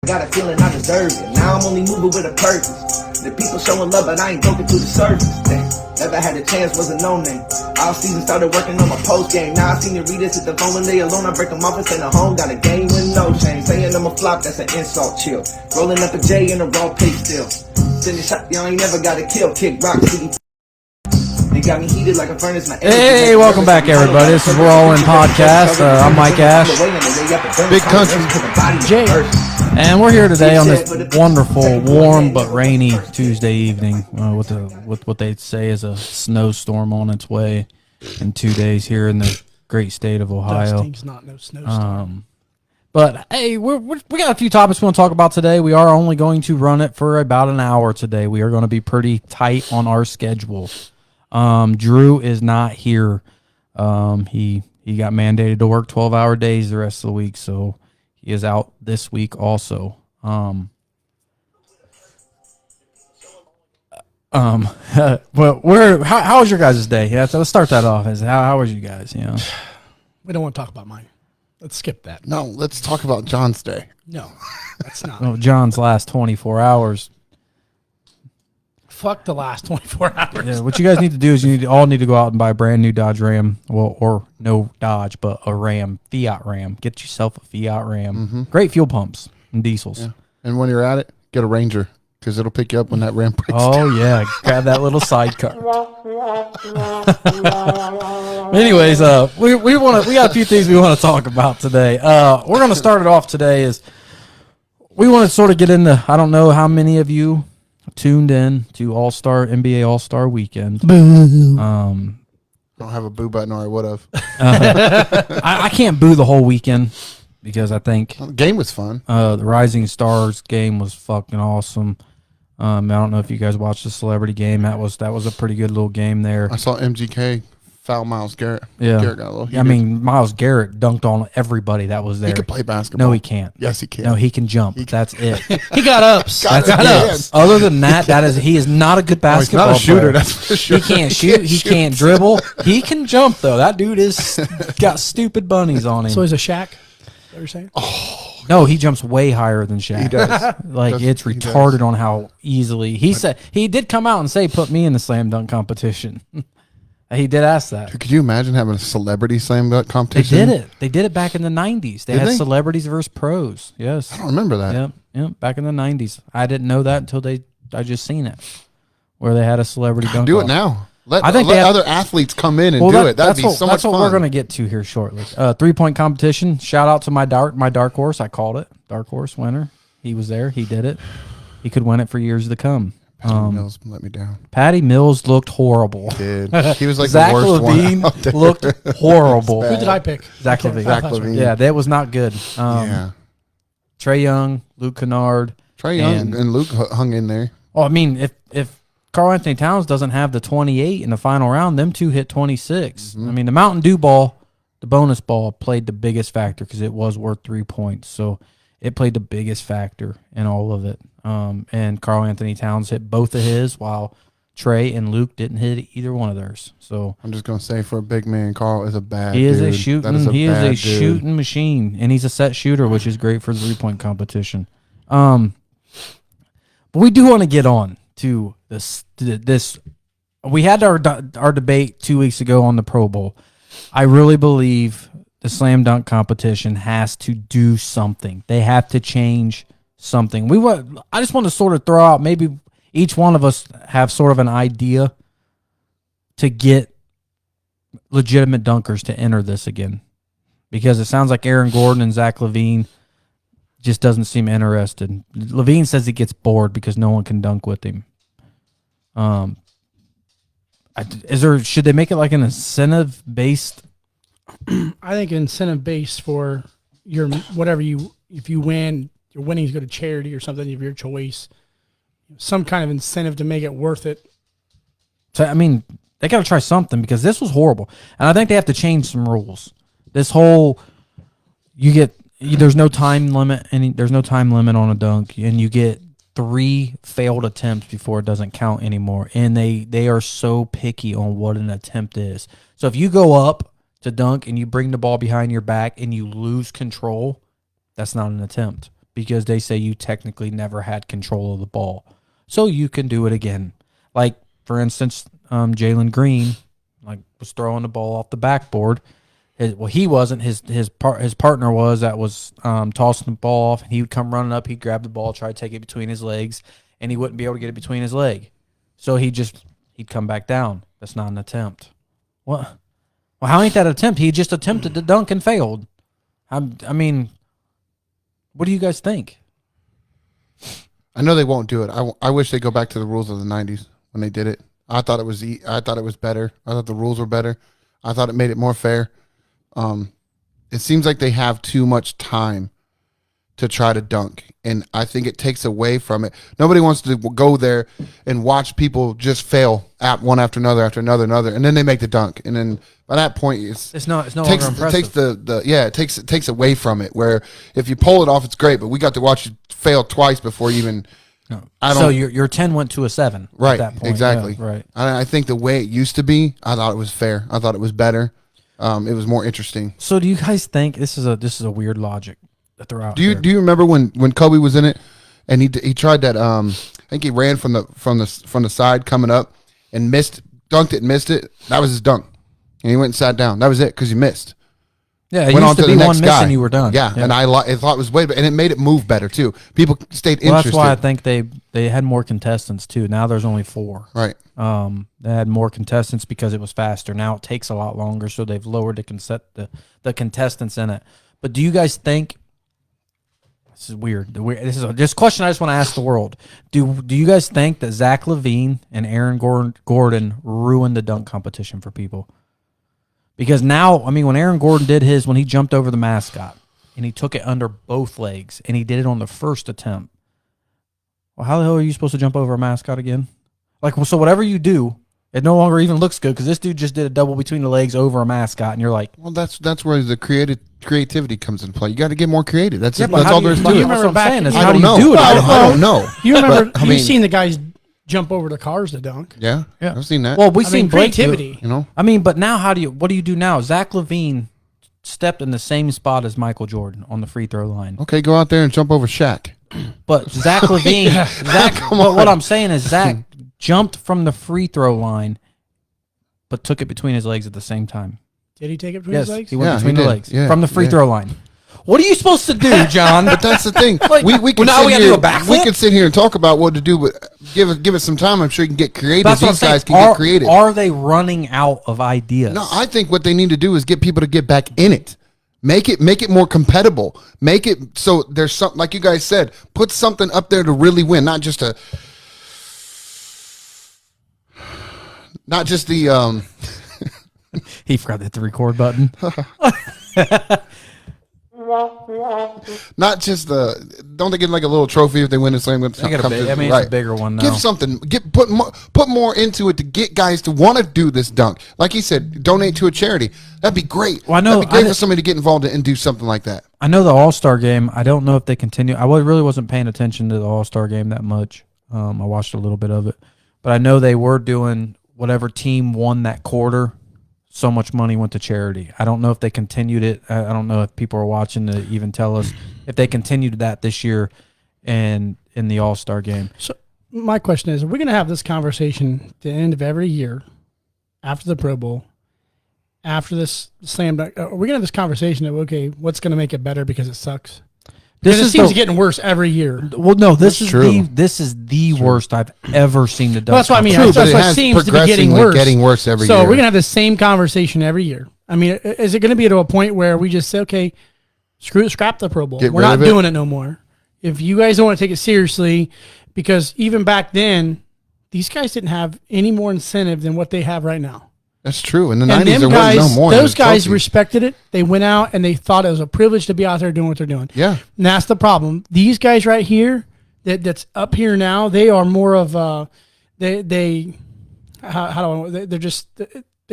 got a feeling I deserve it. Now I'm only moving with a purpose. The people showing love, but I ain't broken through the surface. Never had a chance, was a no-name. All season started working on my post game. Now I seen the readers at the phone when they alone. I break them off and send them home. Got a game with no shame. Saying I'm a flop, that's an insult, chill. Rolling up a J in a raw pig still. Sending shot, y'all ain't never got a kill. Kick rock city. They got me heated like a furnace. Hey, welcome back, everybody. This is We're All In Podcast. I'm Mike Ash. Big Country Jay. And we're here today on this wonderful, warm but rainy Tuesday evening with what they say is a snowstorm on its way in 2 days here in the great state of Ohio. Dusting's not no snowstorm. But hey, we got a few topics we want to talk about today. We are only going to run it for about an hour today. We are going to be pretty tight on our schedule. Drew is not here. He got mandated to work 12-hour days the rest of the week, so he is out this week also. Well, how was your guys' day? Yeah, so let's start that off. How was you guys? You know, We don't want to talk about mine. Let's skip that. No, let's talk about John's day. No, that's not. well, John's last 24 hours. Fuck the last 24 hours. Yeah, what you guys need to do is all need to go out and buy a brand new Dodge Ram. Well, or no Dodge, but a Ram, Fiat Ram. Get yourself a Fiat Ram. Mm-hmm. Great fuel pumps and diesels. Yeah. And when you're at it, get a Ranger because it'll pick you up when that Ram breaks down. Oh yeah, grab that little sidecar. Anyways, we got a few things we want to talk about today. We're going to start it off today is we want to sort of get into. I don't know how many of you tuned in to NBA All-Star Weekend. Boo. I don't have a boo button, or I would have. I can't boo the whole weekend because I think The game was fun. the Rising Stars game was fucking awesome. I don't know if you guys watched the celebrity game. That was a pretty good little game there. I saw MGK foul Myles Garrett. Yeah. Garrett got a little heated. I mean, Myles Garrett dunked on everybody that was there. He could play basketball. No, he can't. Yes, he can. No, he can jump. That's it. He got ups. That's got it. ups. Other than that, he is not a good Oh, he's basketball not a shooter, player. that's for sure. He can't shoot. He can't dribble. He can jump though. That dude is got stupid bunnies on him. So he's a Shaq. Is that what you're saying? No, he jumps way higher than Shaq. He does. Like it's He retarded does. on how easily he said he did come out and say put me in the slam dunk competition. He did ask that. Could you imagine having a celebrity slam dunk They competition? did it. They did it back in the 90s. They Did had they? celebrities versus pros. Yes. I don't remember that. Yep. Back in the 90s. I didn't know that until I just seen it, where they had a celebrity dunk. Do off. it now. Let they have- other athletes come in and do it. That'd be so much That's fun. what we're going to get to here shortly. 3-point competition. Shout out to my dark horse. I called it. Dark horse winner. He was there. He did it. He could win it for years to come. Patty Mills let me down. Patty Mills looked horrible. Dude, he was like Zach the worst LaVine one out there. looked horrible. Who did I pick? Zach LaVine. Zach LaVine. Yeah, that was not good. Yeah. Trae Young, Luke Kennard. Trae Young and Luke hung in there. Well, I mean, if Karl Anthony Towns doesn't have the 28 in the final round, them two hit 26. Mm-hmm. I mean, the Mountain Dew ball, the bonus ball, played the biggest factor because it was worth 3 points. So it played the biggest factor in all of it. And Karl Anthony Towns hit both of his, while Trae and Luke didn't hit either one of theirs. So I'm just gonna say, for a big man, Carl is a bad. he is dude. a shooting. That is He is bad a dude. shooting machine, and he's a set shooter, which is great for the 3-point competition. But we do want to get on to this. We had our debate 2 weeks ago on the Pro Bowl. I really believe the slam dunk competition has to do something. They have to change something. I just want to sort of throw out, maybe each one of us have sort of an idea to get legitimate dunkers to enter this again, because it sounds like Aaron Gordon and Zach LaVine just doesn't seem interested. LaVine says he gets bored because no one can dunk with him. Should they make it like an incentive based? I think incentive based for your whatever if you win, your winnings go to charity or something of your choice. Some kind of incentive to make it worth it. So I mean, they got to try something, because this was horrible, and I think they have to change some rules. This whole there's no time limit, and there's no time limit on a dunk, and you get 3 failed attempts before it doesn't count anymore. And they are so picky on what an attempt is. So if you go up to dunk and you bring the ball behind your back and you lose control, that's not an attempt, because they say you technically never had control of the ball. So you can do it again. Like, for instance, Jalen Green was throwing the ball off the backboard. He wasn't. His partner was tossing the ball off, and he would come running up. He'd grab the ball, try to take it between his legs, and he wouldn't be able to get it between his leg. So he'd come back down. That's not an attempt. What? Well, how ain't that an attempt? He just attempted to dunk and failed. I mean, what do you guys think? I know they won't do it. I wish they'd go back to the rules of the 90s when they did it. I thought it was better. I thought the rules were better. I thought it made it more fair. It seems like they have too much time to try to dunk, and I think it takes away from it. Nobody wants to go there and watch people just fail at one after another, and then they make the dunk, and then by that point, it's no longer impressive. It takes away from it. Where if you pull it off, it's great, but we got to watch you fail twice before you even. No. So your 10 went to a 7. Right. At that point. Exactly. Yeah, right. I think the way it used to be, I thought it was fair. I thought it was better. It was more interesting. So do you guys think this is a weird logic that they're out? Do you remember when Kobe was in it and he tried that? I think he ran from the side coming up and dunked it and missed it. That was his dunk, and he went and sat down. That was it because he missed. Yeah, it used to be one miss and you were done. Yeah, and I thought it was way better, and it made it move better too. People stayed interested. That's why I think they had more contestants too. Now there's only 4. Right. They had more contestants because it was faster. Now it takes a lot longer, so they've lowered the contestants in it. But do you guys think this is weird? This is a question I just want to ask the world. Do you guys think that Zach LaVine and Aaron Gordon ruined the dunk competition for people? Because now, I mean, when Aaron Gordon did when he jumped over the mascot and he took it under both legs and he did it on the first attempt. Well, how the hell are you supposed to jump over a mascot again? So whatever you do, it no longer even looks good because this dude just did a double between the legs over a mascot, and you're like, well, that's where the creativity comes into play. You got to get more creative. That's all there is to it. You Remember back? I don't know. I don't know. You remember? You've seen the guys jump over the cars to dunk. Yeah, I've seen that. Well, we've seen Blake creativity. I mean, but now what do you do now? Zach LaVine stepped in the same spot as Michael Jordan on the free throw line. Okay, go out there and jump over Shaq. But Zach LaVine, what I'm saying is Zach jumped from the free throw line, but took it between his legs at the same time. Did he take it between his legs? He went between the legs from the free yeah. throw line. What are you supposed to do, John? But that's the thing. We can sit here and talk about what to do, but give it some time. I'm sure you can get creative. These guys can get creative. Are they running out of ideas? No, I think what they need to do is get people to get back in it. Make it more compatible. Make it so there's something, like you guys said, put something up there to really win, not just the He forgot to hit the record button. Not just don't they get like a little trophy if they win the slam? It's a bigger one now. Give something. Put more into it to get guys to want to do this dunk. Like he said, donate to a charity. That'd be great. Well, I know. That'd be great for somebody to get involved and do something like that. I know the All-Star game. I don't know if they continue. I really wasn't paying attention to the All-Star game that much. I watched a little bit of it, but I know they were doing whatever team won that quarter. So much money went to charity. I don't know if they continued it. I don't know if people are watching to even tell us if they continued that this year and in the All-Star game. So my question is, are we going to have this conversation at the end of every year, after the Pro Bowl, after this slam dunk? Are we going to have this conversation of, okay, what's going to make it better because it sucks? It seems getting worse every year. Well, no, this is the worst I've ever seen the dunk. Well, that's what I mean. True, that's what seems to be getting worse. Getting worse every year. So we're gonna have the same conversation every year. I mean, is it going to be to a point where we just say, okay, scrap the Pro Bowl. We're not doing it no more. If you guys don't want to take it seriously, because even back then, these guys didn't have any more incentive than what they have right now. That's true. In the 90s, there was no more. Those guys respected it. They went out and they thought it was a privilege to be out there doing what they're doing. Yeah. And that's the problem. These guys right here, that's up here now, they are more of they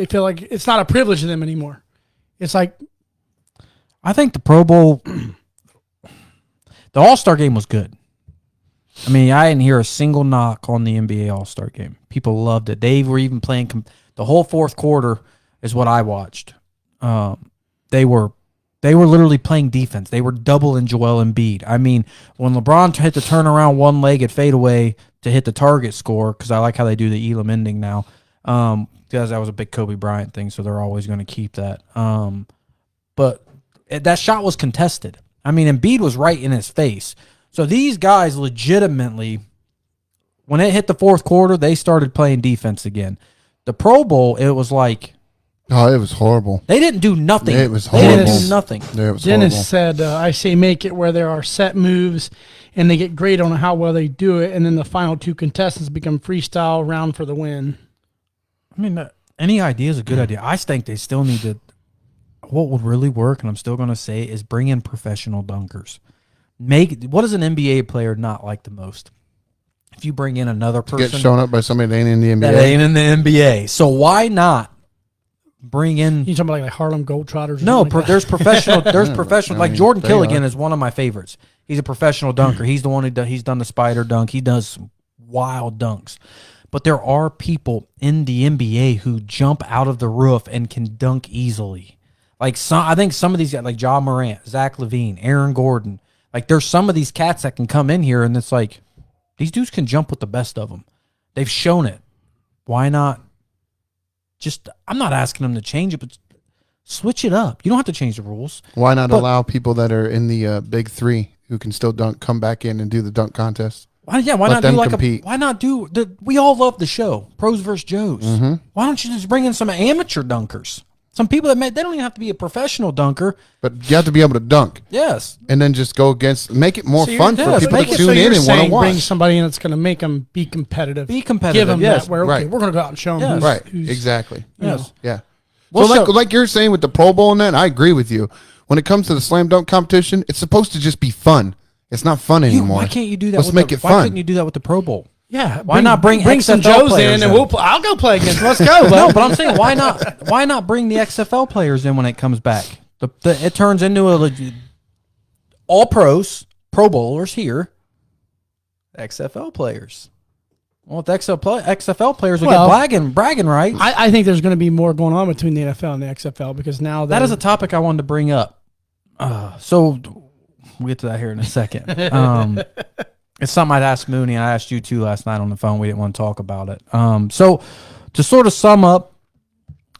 feel like it's not a privilege to them anymore. It's like, I think the Pro Bowl, the All-Star game was good. I mean, I didn't hear a single knock on the NBA All-Star game. People loved it. They were even playing the whole fourth quarter is what I watched. They were They were literally playing defense. They were doubling Joel Embiid. I mean, when LeBron hit the turnaround one-legged fadeaway to hit the target score, because I like how they do the Elam ending now, because that was a big Kobe Bryant thing, so they're always going to keep that. But that shot was contested. I mean, Embiid was right in his face. So these guys legitimately, when it hit the fourth quarter, they started playing defense again. The Pro Bowl, it was like, oh, it was horrible. They didn't do nothing. It was They horrible. didn't do nothing. Yeah, it was Dennis horrible. said, I say make it where there are set moves and they get graded on how well they do it, and then the final two contestants become freestyle round for the win. I mean, any idea is a good idea. I think they still need to. What would really work, and I'm still going to say, is bring in professional dunkers. What does an NBA player not like the most? If you bring in another person Get shown up by somebody that ain't in the NBA. that ain't in the NBA, so why not bring in? You talking about like Harlem Globetrotters? No, Like that? there's professional. There's professional. I Like mean, Jordan they Killigan are. is one of my favorites. He's a professional dunker. He's the one he's done the spider dunk. He does some wild dunks. But there are people in the NBA who jump out of the roof and can dunk easily. Like I think some of these guys, like Ja Morant, Zach LaVine, Aaron Gordon. Like there's some of these cats that can come in here and it's like these dudes can jump with the best of them. They've shown it. Why not? I'm not asking them to change it, but switch it up. You don't have to change the rules. Why not allow people that are in the big three who can still dunk come back in and do the dunk contest? Why Let not do them like compete. why not do we all love the show, Pros vs. Joes. Mm-hmm. Why don't you just bring in some amateur dunkers? Some people they don't even have to be a professional dunker. But you have to be able to dunk. Yes. And then just go against, make it more So fun you're- for yeah, people make to it tune so in you're and want to saying watch. bring somebody in that's going to make them be competitive. Be competitive, Give them yes. that where, okay, Right. we're going to go out and show them Yes. Right, who's exactly. Yes. Yeah. Well, So so- like you're saying with the Pro Bowl and that, I agree with you. When it comes to the slam dunk competition, it's supposed to just be fun. It's not fun anymore. Why can't you do that? Let's with make the, it Why fun. couldn't you do that with the Pro Bowl? Yeah. Why not bring some XFL Joes players in and in? I'll go play against them. Let's go. No, but I'm saying why not? Why not bring the XFL players in when it comes back? It turns into a legit, all pros, Pro Bowlers here. XFL players. Well, if the XFL players will Well, get bragging rights. I think there's going to be more going on between the NFL and the XFL because now That is a topic I wanted to bring up. So we'll get to that here in a second. It's something I'd asked Mooney, and I asked you too last night on the phone. We didn't want to talk about it. So to sort of sum up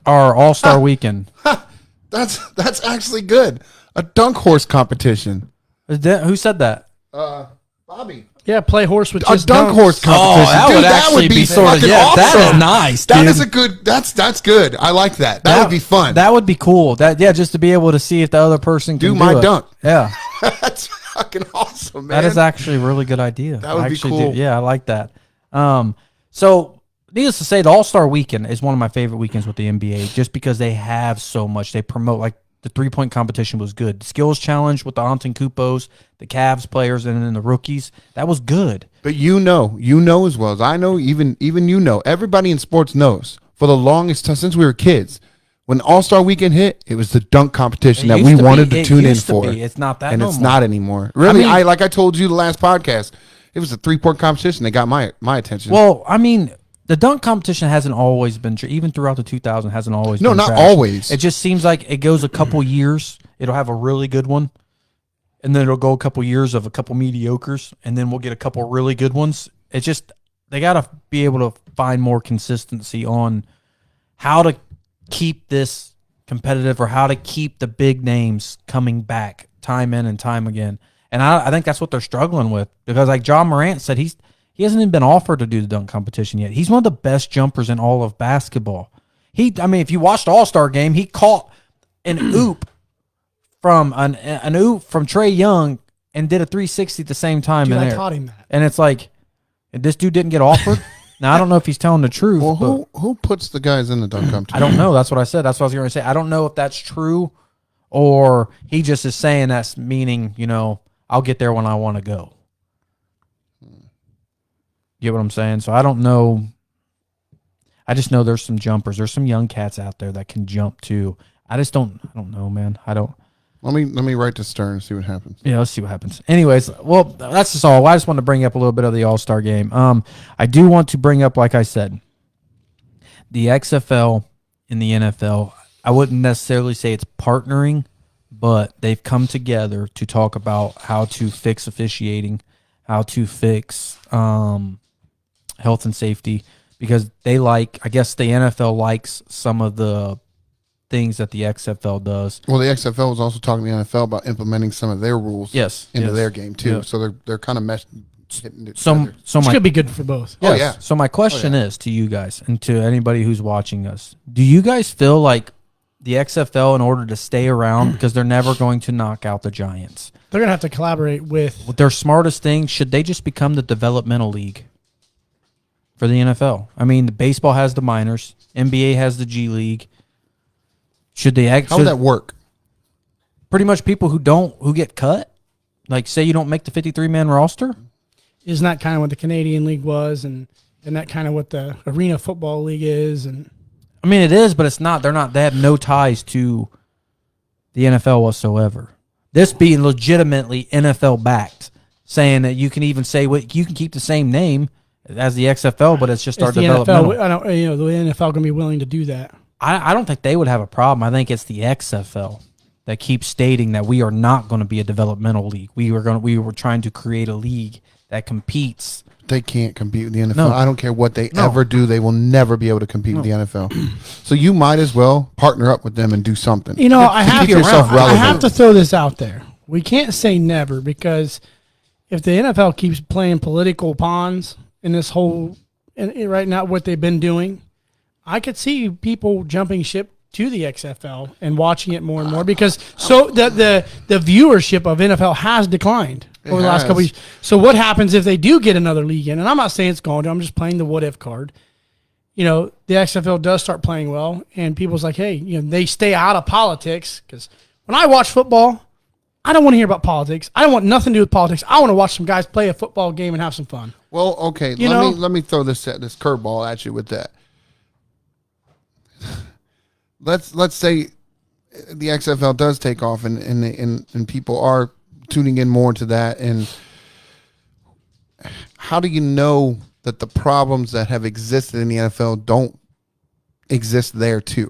our All-Star weekend. That's actually good. A dunk horse competition. Who said that? Bobby. Yeah, play horse with A just dunk dunks. horse competition. that Dude, would that actually would be be sort of fucking that awesome. is nice. That dude. is a good. That's good. I like that. That would be fun. That would be cool. Just to be able to see if the other person can Do my it. dunk. Yeah, That's fucking awesome, man. that is actually a really good idea. That would I be actually cool. Yeah, I like that. So needless to say, the All-Star Weekend is one of my favorite weekends with the NBA, just because they have so much. They promote, like the 3-point competition was good. The skills challenge with the Antetokounmpos, the Cavs players, and then the rookies, that was good. But you know as well as I know, even you know, everybody in sports knows. For the longest time, since we were kids, when All-Star Weekend hit, it was the dunk competition It that used we to wanted be. to It tune in used to for. be. It's not that and no it's more. not anymore. Really, I mean- like I told you the last podcast, it was a 3-point competition that got my attention. Well, I mean, the dunk competition hasn't always been, even throughout the 2000s, hasn't always No, been not trash. always. It just seems like it goes a couple years. It'll have a really good one, and then it'll go a couple years of a couple mediocres, and then we'll get a couple really good ones. It's just, they got to be able to find more consistency on how to keep this competitive or how to keep the big names coming back time in and time again. And I think that's what they're struggling with, because like John Morant said, he hasn't even been offered to do the dunk competition yet. He's one of the best jumpers in all of basketball. If you watched the All-Star game, he caught an oop from an oop from Trae Young and did a 360 at the same time Dude, in I there. taught him that. And it's like, this dude didn't get offered. Now I don't know if he's telling the truth. well, but who puts the guys in the dunk competition? I don't know. That's what I said. That's what I was going to say. I don't know if that's true, or he just is saying that's meaning, I'll get there when I want to go. Get what I'm saying? So I don't know. I just know there's some jumpers. There's some young cats out there that can jump too. I don't know, man. I don't. Let me write to Stern and see what happens. Yeah, let's see what happens. Anyways, well, that's just all. I just want to bring up a little bit of the All-Star game. I do want to bring up, like I said, the XFL and the NFL. I wouldn't necessarily say it's partnering, but they've come together to talk about how to fix officiating, how to fix health and safety, because I guess the NFL likes some of the things that the XFL does. Well, the XFL was also talking to the NFL about implementing some of their rules into their game too. Yeah. So they're kind of meshed. So could be good for both. Yes. Oh yeah. So my question is to you guys and to anybody who's watching us: do you guys feel like the XFL, in order to stay around, because they're never going to knock out the Giants, they're going to have to collaborate with their smartest thing? Should they just become the developmental league for the NFL? I mean, the baseball has the minors, NBA has the G League. Should they how would that work? Pretty much people who get cut, like say you don't make the 53-man roster. Isn't that kind of what the Canadian League was, and that kind of what the Arena Football League is? And I mean, it is, but it's not. They have no ties to the NFL whatsoever. This being legitimately NFL backed, saying that you can even say you can keep the same name as the XFL, but it's just our developmental. NFL, the NFL going to be willing to do that. I don't think they would have a problem. I think it's the XFL that keeps stating that we are not going to be a developmental league. We were trying to create a league that competes. They can't compete with the NFL. No. I don't care what they ever do. They will never be able to compete with the NFL. So you might as well partner up with them and do something. I have to throw this out there. We can't say never, because if the NFL keeps playing political pawns in this whole, right now, what they've been doing, I could see people jumping ship to the XFL and watching it more and more, because the viewership of NFL has declined over the last couple of years. So what happens if they do get another league in? And I'm not saying it's going to. I'm just playing the what if card. The XFL does start playing well, and people's like, hey, they stay out of politics, because when I watch football, I don't want to hear about politics. I don't want nothing to do with politics. I want to watch some guys play a football game and have some fun. Well, okay, let me throw this curveball at you with that. Let's say the XFL does take off and people are tuning in more to that. And how do you know that the problems that have existed in the NFL don't exist there too?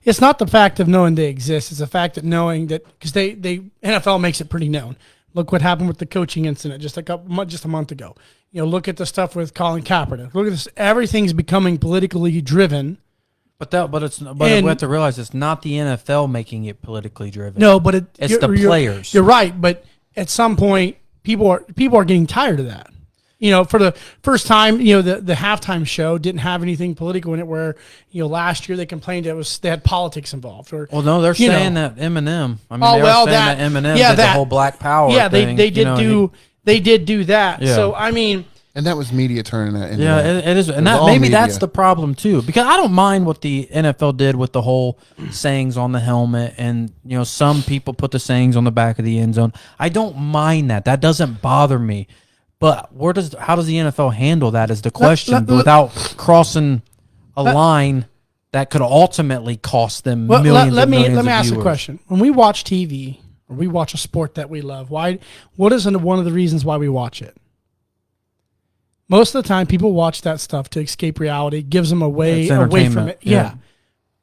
It's not the fact of knowing they exist. It's the fact of knowing that, because they NFL makes it pretty known. Look what happened with the coaching incident just a month ago. Look at the stuff with Colin Kaepernick. Look at this. Everything's becoming politically driven. But we have to realize it's not the NFL making it politically driven. No, but it's the players. You're right, but at some point, people are getting tired of that. For the first time, the halftime show didn't have anything political in it. Where last year they complained they had politics involved. Or they're saying that Eminem. I mean, that Eminem did the whole Black Power. Yeah, thing, they did do that. Yeah. So I mean. And that was media turning that into it is. And that maybe that's the problem too. Because I don't mind what the NFL did with the whole sayings on the helmet, and some people put the sayings on the back of the end zone. I don't mind that. That doesn't bother me. But how does the NFL handle that is the question, without crossing a line that could ultimately cost them millions of millions. Let me ask a question. When we watch TV or we watch a sport that we love, what is one of the reasons why we watch it? Most of the time, people watch that stuff to escape reality. Gives them away from it. Yeah.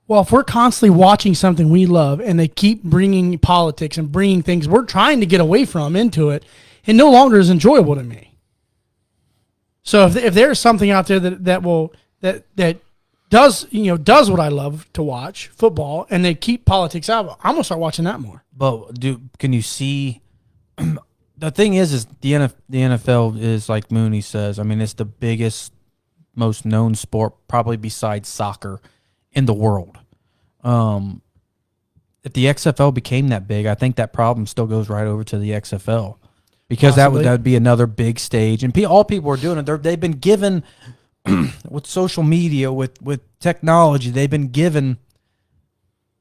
Well, if we're constantly watching something we love and they keep bringing politics and bringing things we're trying to get away from into it, it no longer is enjoyable to me. So if there's something out there that does what I love to watch, football, and they keep politics out, I'm gonna start watching that more. But can you see? The thing is the NFL is, like Mooney says, I mean, it's the biggest, most known sport, probably besides soccer, in the world. If the XFL became that big, I think that problem still goes right over to the XFL, because that would be another big stage, and all people are doing it. They've been given with social media, with technology, they've been given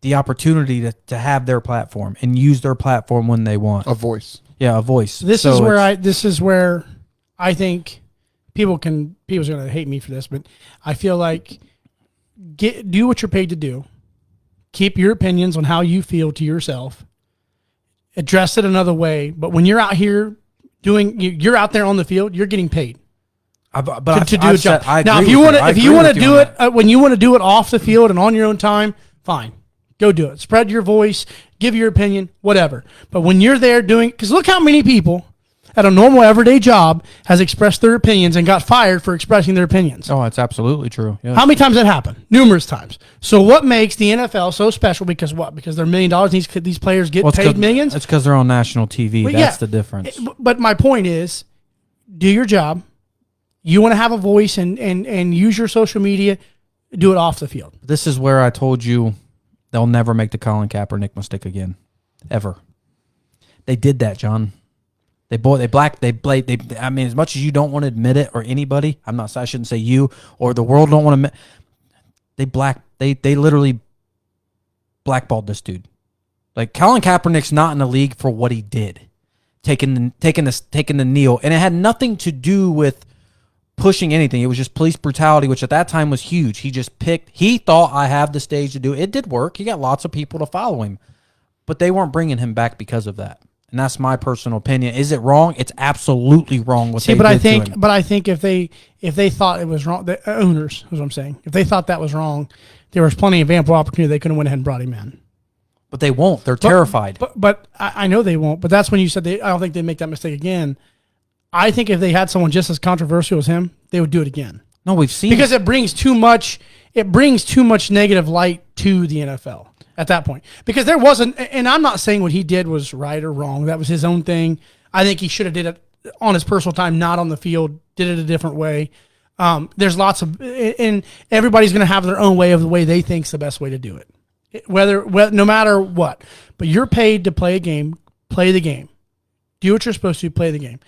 the opportunity to have their platform and use their platform when they want. A voice. Yeah, a voice. This is where I think people's going to hate me for this, but I feel like do what you're paid to do. Keep your opinions on how you feel to yourself. Address it another way, but when you're out here you're out there on the field, you're getting paid. To do a job. Now, if you want to do it when you want to do it off the field and on your own time, fine. Go do it. Spread your voice, give your opinion, whatever. But when you're there doing, because look how many people at a normal everyday job has expressed their opinions and got fired for expressing their opinions. Oh, it's absolutely true. Yeah. How many times that happened? Numerous times. So what makes the NFL so special? Because what? Because they're $1 million and these players get paid millions? It's because they're on national TV. Well, That's the difference. But my point is, do your job. You want to have a voice and use your social media, do it off the field. This is where I told you they'll never make the Colin Kaepernick mistake again. Ever. They did that, John. I mean, as much as you don't want to admit it, or anybody, I shouldn't say you, or the world don't want to admit, they literally blackballed this dude. Like, Colin Kaepernick's not in the league for what he did. Taking the kneel. And it had nothing to do with pushing anything. It was just police brutality, which at that time was huge. He thought, I have the stage to do it. It did work. He got lots of people to follow him. But they weren't bringing him back because of that. And that's my personal opinion. Is it wrong? It's absolutely wrong what they did to him. But I think if they thought it was wrong, the owners, is what I'm saying. If they thought that was wrong, there was plenty of ample opportunity. They could have went ahead and brought him in. But they won't. They're terrified. But I know they won't. But that's when you said I don't think they'd make that mistake again. I think if they had someone just as controversial as him, they would do it again. No, we've seen because it brings too much negative light to the NFL at that point. Because there wasn't, and I'm not saying what he did was right or wrong. That was his own thing. I think he should have did it on his personal time, not on the field. Did it a different way. There's lots of, and everybody's going to have their own way of the way they think's the best way to do it. No matter what. But you're paid to play a game. Play the game. Do what you're supposed to. Play the game.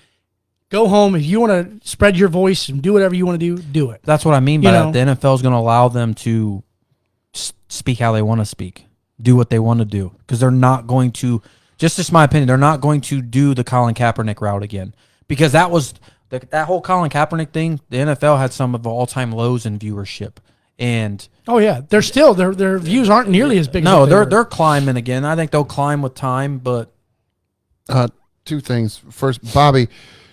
Go home. If you want to spread your voice and do whatever you want to do, do it. That's what I mean by that. The NFL is going to allow them to speak how they want to speak, do what they want to do, because they're not going to, just my opinion, they're not going to do the Colin Kaepernick route again, because that was that whole Colin Kaepernick thing. The NFL had some of the all-time lows in viewership, and they're still their views aren't nearly as big. No, they're climbing again. I think they'll climb with time, but two things. First, Bobby,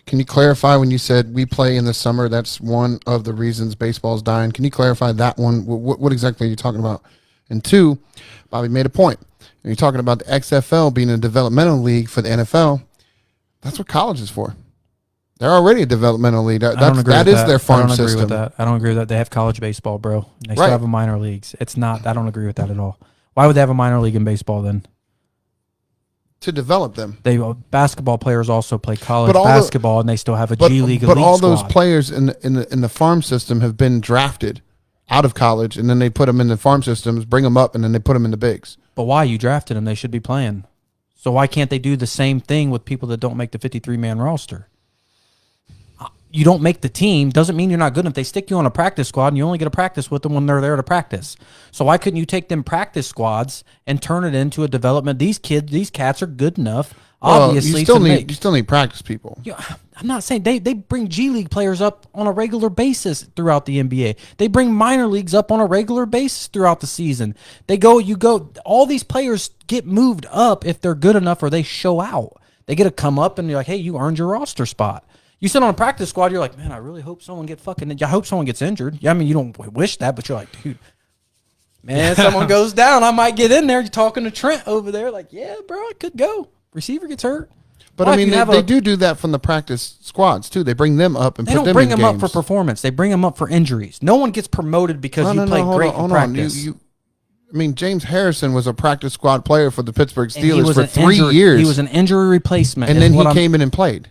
can you clarify when you said we play in the summer? That's one of the reasons baseball's dying. Can you clarify that one? What exactly are you talking about? And two, Bobby made a point. You're talking about the XFL being a developmental league for the NFL. That's what college is for. They're already a developmental league. That is their farm system. I don't agree with that. I don't agree with that. They have college baseball, bro. They still have a minor leagues. It's not. I don't agree with that at all. Why would they have a minor league in baseball then? To develop them. Basketball players also play college basketball, and they still have a G League. But all those players in the farm system have been drafted out of college, and then they put them in the farm systems, bring them up, and then they put them in the bigs. But why? You drafted them. They should be playing. So why can't they do the same thing with people that don't make the 53-man roster? You don't make the team doesn't mean you're not good enough. They stick you on a practice squad, and you only get to practice with them when they're there to practice. So why couldn't you take them practice squads and turn it into a development? These cats are good enough, obviously. You still need practice people. I'm not saying they bring G League players up on a regular basis throughout the NBA. They bring minor leagues up on a regular basis throughout the season. All these players get moved up if they're good enough or they show out. They get to come up and you're like, hey, you earned your roster spot. You sit on a practice squad, you're like, man, I really hope someone I hope someone gets injured. Yeah, I mean, you don't wish that, but you're like, dude, man, someone goes down, I might get in there. You're talking to Trent over there, like, yeah, bro, I could go. Receiver gets hurt. But I mean, they do that from the practice squads too. They bring them up and put them in games. They don't bring them up for performance. They bring them up for injuries. No one gets promoted because you play great in practice. I mean, James Harrison was a practice squad player for the Pittsburgh Steelers for 3 years. He was an injury replacement, and then he came in and played.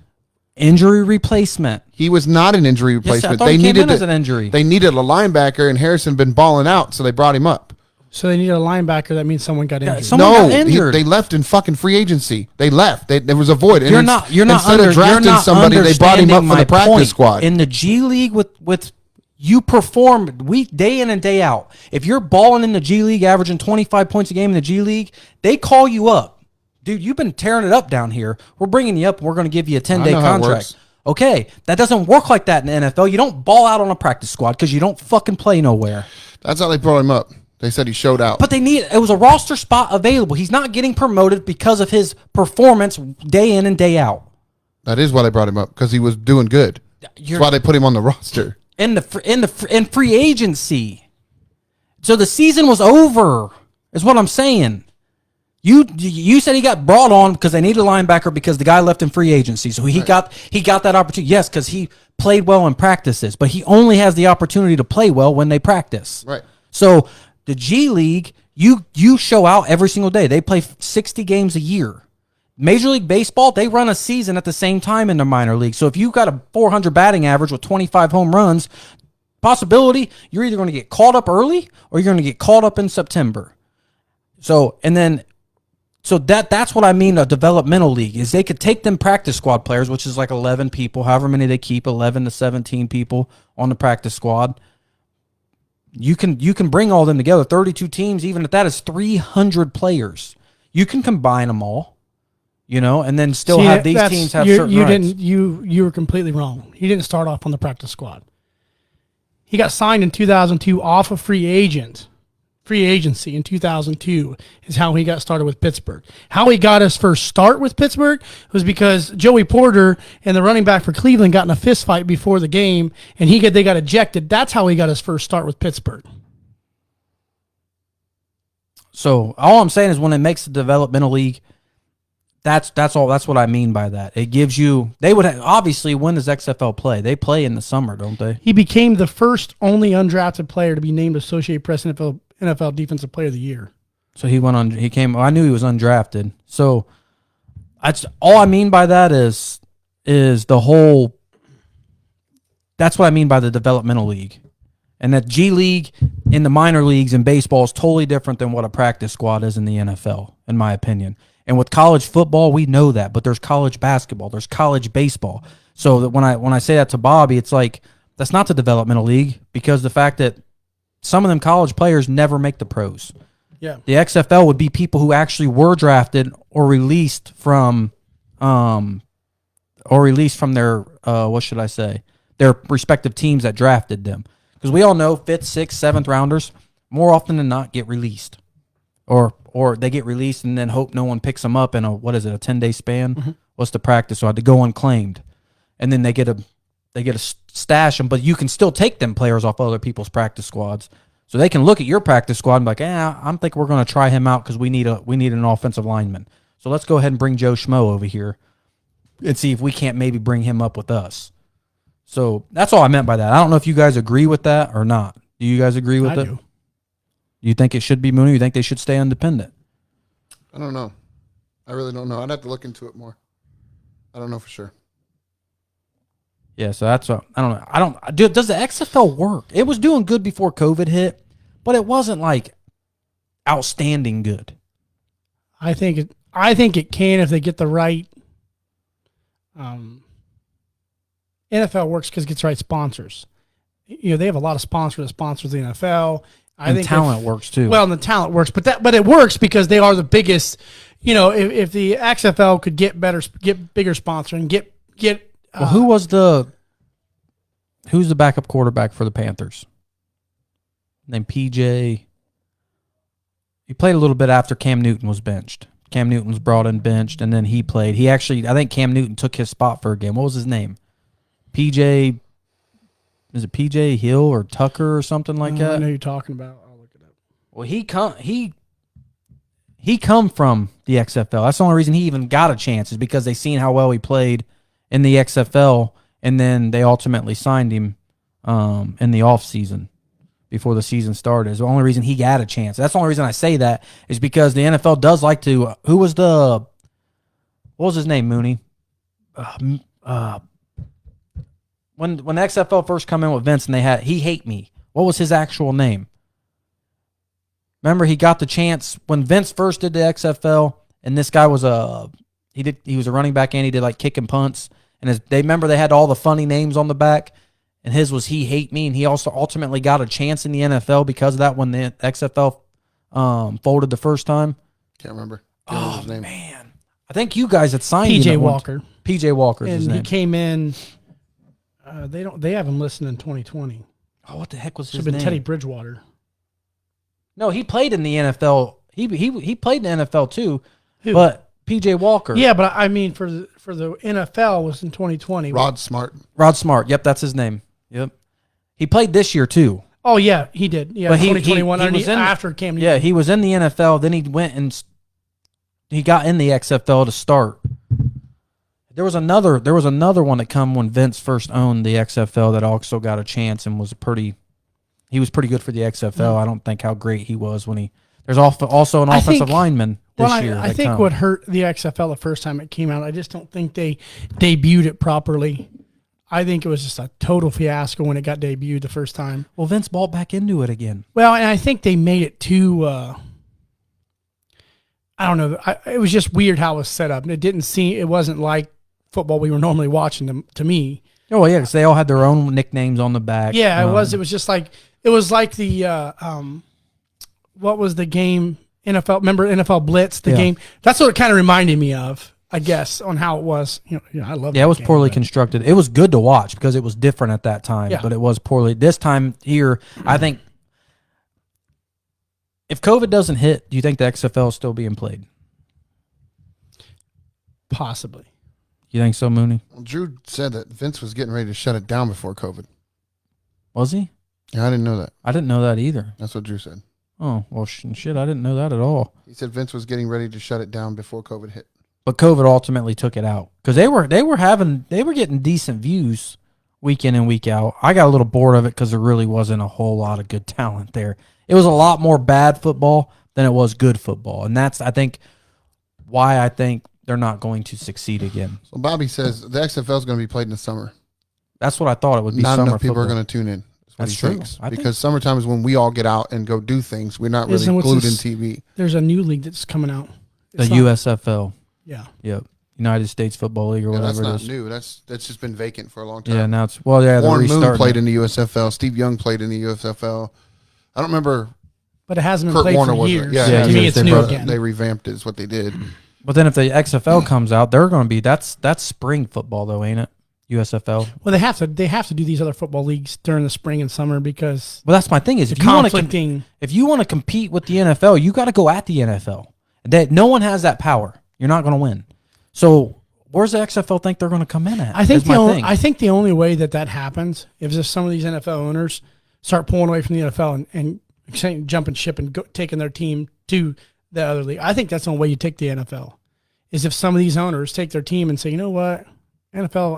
Injury replacement. He was not an injury replacement. Yes, I thought he came in as an injury. They needed a linebacker, and Harrison been balling out, so they brought him up. So they needed a linebacker. That means someone got injured. Got injured. They left in fucking free agency. They left. There was a void. You're not instead of drafting somebody, they brought him up for the practice squad. In the G League, with you perform day in and day out. If you're balling in the G League, averaging 25 points a game in the G League, they call you up. Dude, you've been tearing it up down here. We're bringing you up, and we're going to give you a 10-day contract. Okay, that doesn't work like that in the NFL. You don't ball out on a practice squad because you don't fucking play nowhere. That's how they brought him up. They said he showed out. But it was a roster spot available. He's not getting promoted because of his performance day in and day out. That is why they brought him up, because he was doing good. That's why they put him on the roster. In free agency. So the season was over. Is what I'm saying. You said he got brought on because they needed a linebacker because the guy left in free agency. So he got that opportunity. Yes, because he played well in practices, but he only has the opportunity to play well when they practice. Right. So the G League, you show out every single day. They play 60 games a year. Major League Baseball, they run a season at the same time in the minor league. So if you got a 400 batting average with 25 home runs, possibility you're either going to get called up early or you're going to get called up in September. So that's what I mean. A developmental league is they could take them practice squad players, which is like 11 people, however many they keep, 11 to 17 people on the practice squad. You can bring all them together, 32 teams. Even if that is 300 players, you can combine them all. And then still have these teams have certain rights. You were completely wrong. He didn't start off on the practice squad. He got signed in 2002 off of free agency in 2002 is how he got started with Pittsburgh. How he got his first start with Pittsburgh was because Joey Porter and the running back for Cleveland got in a fist fight before the game, and they got ejected. That's how he got his first start with Pittsburgh. So all I'm saying is when it makes the developmental league, that's all. That's what I mean by that. It gives you. They would obviously, when does XFL play? They play in the summer, don't they? He became the first only undrafted player to be named Associated Press NFL Defensive Player of the Year. So he went on. He came. I knew he was undrafted. So that's all I mean by that is the whole. That's what I mean by the developmental league, and that G League in the minor leagues in baseball is totally different than what a practice squad is in the NFL, in my opinion. And with college football, we know that, but there's college basketball, there's college baseball. So that when I say that to Bobby, it's like that's not the developmental league because the fact that some of them college players never make the pros. Yeah. The XFL would be people who actually were drafted or released from their what should I say? Their respective teams that drafted them. Because we all know 5th, 6th, 7th rounders more often than not get released. Or they get released and then hope no one picks them up in a 10-day span? Mm-hmm. What's the practice? So I had to go unclaimed. And then they get a stash them, but you can still take them players off other people's practice squads. So they can look at your practice squad and be like, I'm thinking we're going to try him out because we need an offensive lineman. So let's go ahead and bring Joe Schmo over here and see if we can't maybe bring him up with us. So that's all I meant by that. I don't know if you guys agree with that or not. Do you guys agree with it? I do. You think it should be Mooney? You think they should stay independent? I don't know. I really don't know. I'd have to look into it more. I don't know for sure. Yeah, so that's what I don't. Dude, does the XFL work? It was doing good before COVID hit, but it wasn't like outstanding good. I think it can if they get the right. NFL works because it gets the right sponsors. They have a lot of sponsors that sponsors the NFL. I think talent works too. Well, and the talent works, but it works because they are the biggest. If the XFL could get bigger sponsoring, get. Well, who's the backup quarterback for the Panthers? Named PJ. He played a little bit after Cam Newton was benched. Cam Newton was brought in benched, and then he played. I think Cam Newton took his spot for a game. What was his name? PJ. Is it PJ Hill or Tucker or something like that? I know who you're talking about. I'll look it up. Well, he come from the XFL. That's the only reason he even got a chance is because they seen how well he played in the XFL, and then they ultimately signed him in the offseason before the season started. It's the only reason he got a chance. That's the only reason I say that is because the NFL does like to. What was his name, Mooney? When XFL first come in with Vince and he hate me. What was his actual name? Remember, he got the chance when Vince first did the XFL, and this guy was he was a running back and he did like kicking punts. And they had all the funny names on the back, and his was he hate me, and he also ultimately got a chance in the NFL because of that when the XFL folded the first time. Can't remember. Oh man, I think you guys had signed PJ Walker. PJ Walker, and his name. He came in. They have him listed in 2020. Oh, what the heck was his name? Should have been name? Teddy Bridgewater. No, he played in the NFL. He played in the NFL too. Who? But PJ Walker. Yeah, but I mean for the NFL was in 2020. Rod Smart. Yep, that's his name. Yep. He played this year too. Oh yeah, he did. Yeah, But he 2021 was in, after Cam Newton. Yeah, he was in the NFL. Then he went and he got in the XFL to start. There was another one that come when Vince first owned the XFL that also got a chance and was he was pretty good for the XFL. I don't think how great he was when he. There's also an offensive lineman this year. I think what hurt the XFL the first time it came out, I just don't think they debuted it properly. I think it was just a total fiasco when it got debuted the first time. Well, Vince bought back into it again. Well, and I think they made it too. I don't know. It was just weird how it was set up. It wasn't like football we were normally watching to me. Oh yeah, because they all had their own nicknames on the back. Yeah, it was. It was just like the what was the game? NFL. Remember NFL Blitz? The game. That's what it kind of reminded me of. I guess on how it was. I love. Yeah, it was poorly constructed. It was good to watch because it was different at that time. Yeah. But it was poorly. This time here, I think if COVID doesn't hit, do you think the XFL is still being played? Possibly. You think so, Mooney? Well, Drew said that Vince was getting ready to shut it down before COVID. Was he? Yeah, I didn't know that. I didn't know that either. That's what Drew said. Oh, well, shit, I didn't know that at all. He said Vince was getting ready to shut it down before COVID hit. But COVID ultimately took it out because they were getting decent views week in and week out. I got a little bored of it because there really wasn't a whole lot of good talent there. It was a lot more bad football than it was good football, and that's I think why I think they're not going to succeed again. So Bobby says the XFL is going to be played in the summer. That's what I thought it would be. Not summer enough people football. are going to tune in. That's true. Because summertime is when we all get out and go do things. We're not really glued in TV. There's a new league that's coming out. The USFL. Yeah. Yep. United States Football League or whatever that's it is. not new. That's just been vacant for a long time. Yeah, now it's they're Warren Moon played it. in the USFL. Steve Young played in the USFL. I don't remember. But it hasn't been Kurt played Warner for was years. Yeah, to me, it's new again. They revamped it. Is what they did. But then if the XFL comes out, they're going to be that's spring football though, ain't it? USFL. Well, they have to do these other football leagues during the spring and summer because. Well, that's my thing is if you want to compete with the NFL, you got to go at the NFL. That no one has that power. You're not going to win. So where's the XFL think they're going to come in at? I think the only way that happens is if some of these NFL owners start pulling away from the NFL and jumping ship and taking their team to the other league. I think that's the only way you take the NFL is if some of these owners take their team and say, you know what, NFL,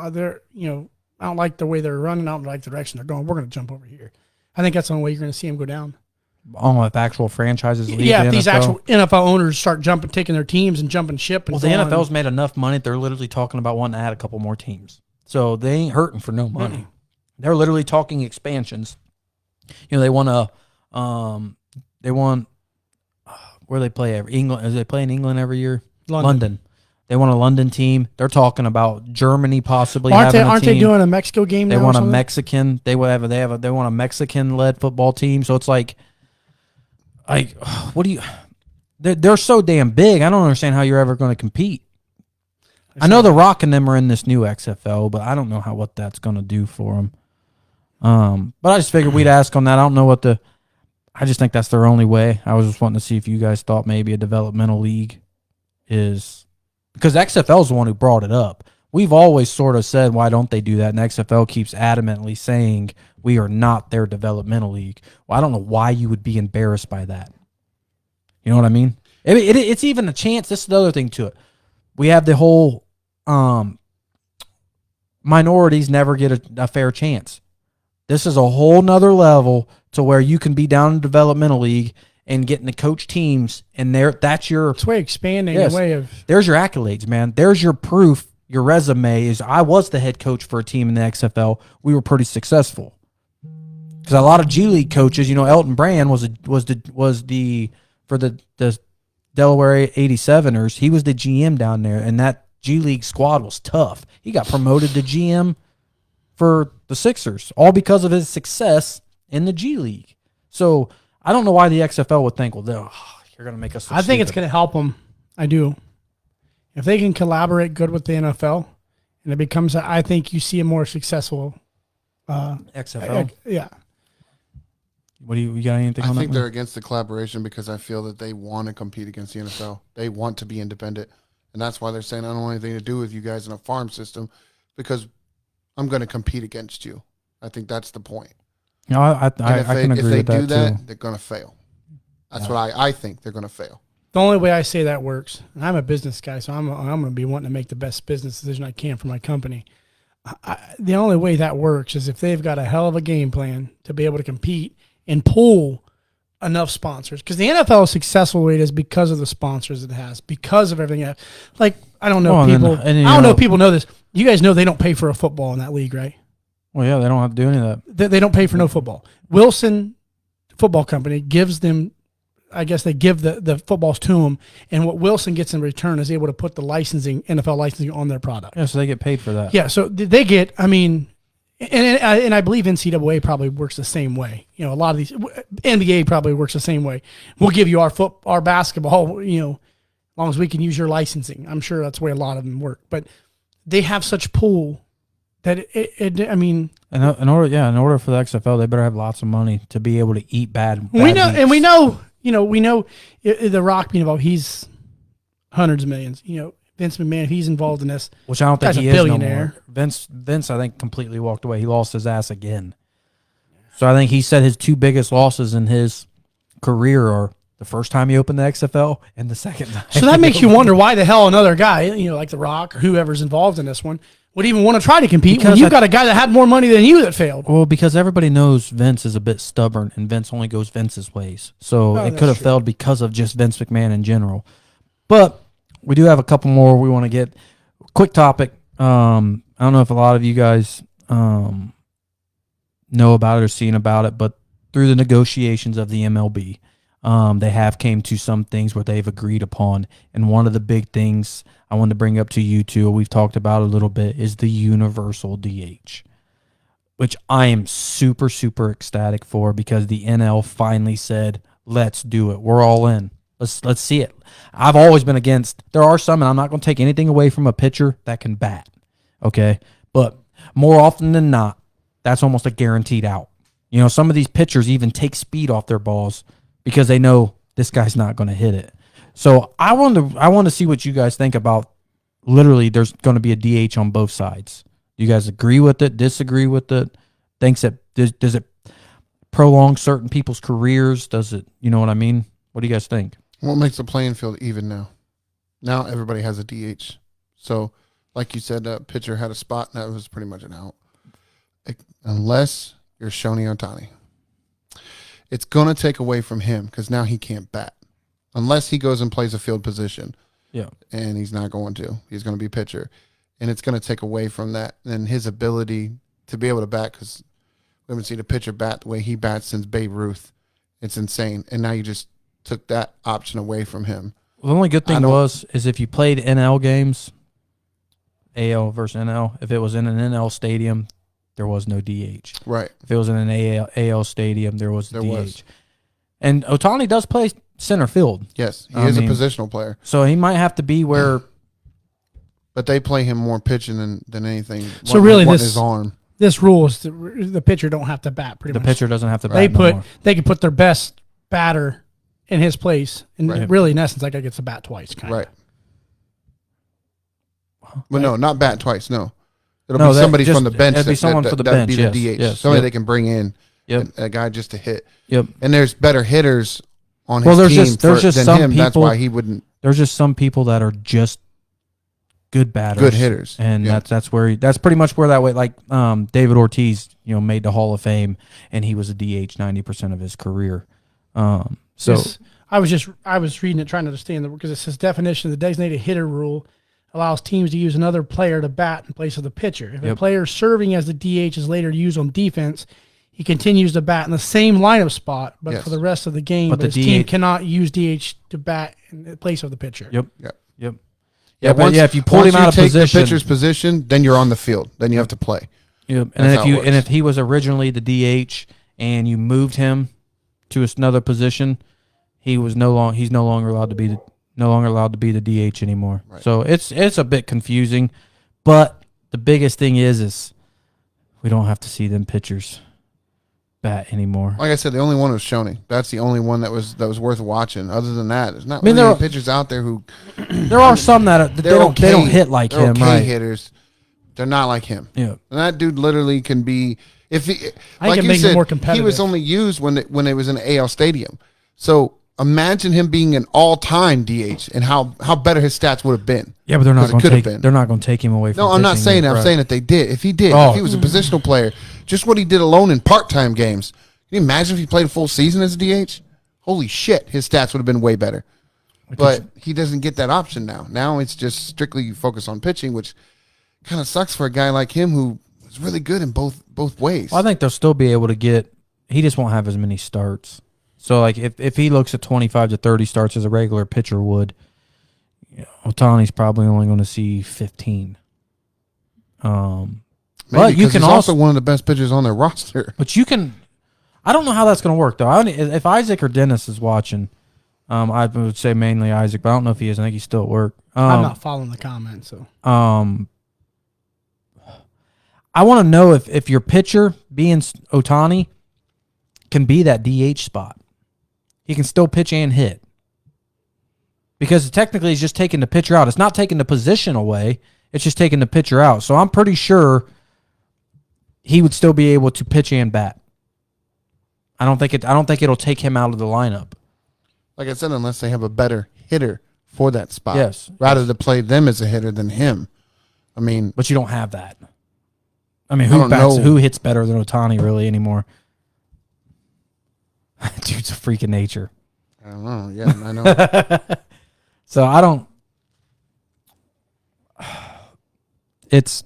I don't like the way they're running. I don't like the direction they're going. We're going to jump over here. I think that's the only way you're going to see them go down. Oh, if actual franchises leave if the these NFL? actual NFL owners start taking their teams and jumping ship. And the NFL's made enough money. They're literally talking about wanting to add a couple more teams. So they ain't hurting for no money. Mm-hmm. They're literally talking expansions. They want to, where they play England. Is they play in England every year? London. They want a London team. They're talking about Germany possibly having a team. Aren't they doing a Mexico game now? They want a Mexican. They want a Mexican-led football team. So it's like what do you? They're so damn big. I don't understand how you're ever going to compete. I know The Rock and them are in this new XFL, but I don't know what that's going to do for them. But I just figured we'd ask on that. I don't know I just think that's their only way. I was just wanting to see if you guys thought maybe a developmental league is because XFL is the one who brought it up. We've always sort of said, why don't they do that? And XFL keeps adamantly saying we are not their developmental league. Well, I don't know why you would be embarrassed by that. You know what I mean? It's even a chance. This is the other thing to it. We have the whole minorities never get a fair chance. This is a whole nother level to where you can be down in the developmental league and getting to coach teams, and that's your... It's way expanding the way of... There's your accolades, man. There's your proof. Your resume is, I was the head coach for a team in the XFL. We were pretty successful. Because a lot of G League coaches, Elton Brand was for the Delaware 87ers. He was the GM down there, and that G League squad was tough. He got promoted to GM for the Sixers, all because of his success in the G League. So I don't know why the XFL would think, well, you're going to make us. I think it's going to help them. I do. If they can collaborate good with the NFL, and it becomes, I think you see a more successful XFL. Yeah. What do you got anything on that? I think they're against the collaboration because I feel that they want to compete against the NFL. They want to be independent. And that's why they're saying, I don't want anything to do with you guys in a farm system because I'm going to compete against you. I think that's the point. No, I And can agree if they with do that too. they're going to fail. That's what I think they're going to fail. The only way I say that works, and I'm a business guy, so I'm going to be wanting to make the best business decision I can for my company. The only way that works is if they've got a hell of a game plan to be able to compete and pull enough sponsors. Because the NFL successful rate is because of the sponsors it has, because of everything else. Like, I don't know people. I don't know if people know this. You guys know they don't pay for a football in that league, right? Well, yeah, they don't have to do any of that. They don't pay for no football. Wilson Football Company gives them, I guess they give the footballs to them, and what Wilson gets in return is able to put the NFL licensing on their product. Yeah, so they get paid for that. Yeah, so they get, I mean, and I believe NCAA probably works the same way. You know, a lot of these, NBA probably works the same way. We'll give you our basketball, you know, as long as we can use your licensing. I'm sure that's the way a lot of them work. But they have such pull that I mean, in order for the XFL, they better have lots of money to be able to eat bad we know, beats. and we know, you know, The Rock being involved. He's hundreds of millions. You know, Vince McMahon, he's involved in this. Which I don't think Guy's he a is no billionaire. more. Vince, I think, completely walked away. He lost his ass again. So I think he said his two biggest losses in his career are the first time he opened the XFL and the second time. So that makes you wonder why the hell another guy, you know, like The Rock or whoever's involved in this one, would even want to try to compete Because when you've got a guy that had more money than you that failed. Well, because everybody knows Vince is a bit stubborn, and Vince only goes Vince's ways. So it could have failed because of just Vince McMahon in general. But we do have a couple more we want to get. Quick topic. I don't know if a lot of you guys know about it or seen about it, but through the negotiations of the MLB, they have came to some things where they've agreed upon. And one of the big things I wanted to bring up to you two, we've talked about a little bit, is the universal DH, which I am super, super ecstatic for because the NL finally said, let's do it. We're all in. Let's see it. I've always been against. There are some, and I'm not going to take anything away from a pitcher that can bat, okay? But more often than not, that's almost a guaranteed out. You know, some of these pitchers even take speed off their balls because they know this guy's not going to hit it. So I want to see what you guys think about. Literally, there's going to be a DH on both sides. Do you guys agree with it? Disagree with it? Thinks that does it prolong certain people's careers? Does it? You know what I mean? What do you guys think? What makes the playing field even now? Now everybody has a DH. So, like you said, a pitcher had a spot, and that was pretty much an out. Unless you're Shohei Ohtani. It's going to take away from him because now he can't bat. Unless he goes and plays a field position. Yeah. And he's not going to. He's going to be pitcher. And it's going to take away from that and his ability to be able to bat because we haven't seen a pitcher bat the way he bats since Babe Ruth. It's insane. And now you just took that option away from him. Well, the only good thing is if you played NL games, AL versus NL, if it was in an NL stadium, there was no DH. Right. If it was in an AL stadium, there was DH. And Ohtani does play center field. Yes, he is a positional player. So he might have to be where. But they play him more pitching than anything. So really, his arm. This rule is the pitcher don't have to bat. Pretty much, the pitcher doesn't have to bat. They can put their best batter in his place, and really, in essence, that guy gets a bat twice. Right. Well, no, not bat twice. No, it'll be somebody from the bench. It'll be someone for the bench. That'd be the DH. Yes, somebody they can bring in. Yep. A guy just to hit. Yep. And there's better hitters on his team than him. That's why he wouldn't. There's just some people that are just good batters, good hitters, and that's pretty much where that way. Like David Ortiz, made the Hall of Fame, and he was a DH 90% of his career. I was reading it trying to understand because it says definition of the designated hitter rule allows teams to use another player to bat in place of the pitcher. If a player serving as the DH is later used on defense, he continues to bat in the same lineup spot, but for the rest of the game, but his team cannot use DH to bat in place of the pitcher. Yep. Yeah, if you pulled him out of position, the pitcher's position, then you're on the field. Then you have to play. Yep. And if he was originally the DH and you moved him to another position, he's no longer allowed to be the DH anymore. Right. So it's a bit confusing, but the biggest thing is we don't have to see them pitchers bat anymore. Like I said, the only one was Shohei. That's the only one that was worth watching. Other than that, there's not many pitchers out there who. There are some that they don't hit like him. Okay right? Hitters, they're not like him. Yeah, and that dude literally can be If he, I like can you make him said, more he competitive. was only used when it was in the AL Stadium. So imagine him being an all-time DH and how better his stats would have been. Yeah, but they're not 'Cause it going could to have take. been. They're not going to take him away from. No, I'm not pitching saying yet, that. I'm right? saying that they did. If he did, Oh. if he was a positional player, just what he did alone in part-time games. Can you imagine if he played a full season as a DH? Holy shit, his stats would have been way better. But he doesn't get that option now. Now it's just strictly focused on pitching, which kind of sucks for a guy like him who is really good in both ways. Well, I think they'll still be able to get. He just won't have as many starts. So, like, if he looks at 25 to 30 starts as a regular pitcher would, Ohtani's probably only going to see 15. Maybe but you because can he's also one of the best pitchers on their roster. But you can. I don't know how that's going to work though. If Isaac or Dennis is watching, I would say mainly Isaac, but I don't know if he is. I think he's still at work. I'm not following the comments, so I want to know if your pitcher, being Ohtani, can be that DH spot. He can still pitch and hit. Because technically he's just taking the pitcher out. It's not taking the position away. It's just taking the pitcher out. So I'm pretty sure he would still be able to pitch and bat. I don't think it'll take him out of the lineup. Like I said, unless they have a better hitter for that spot. Yes. Rather to play them as a hitter than him. I mean, But you don't have that. I mean, I don't know. who hits better than Ohtani really anymore? Dude's a freak of nature. I don't know. Yeah, I know. So I don't. It's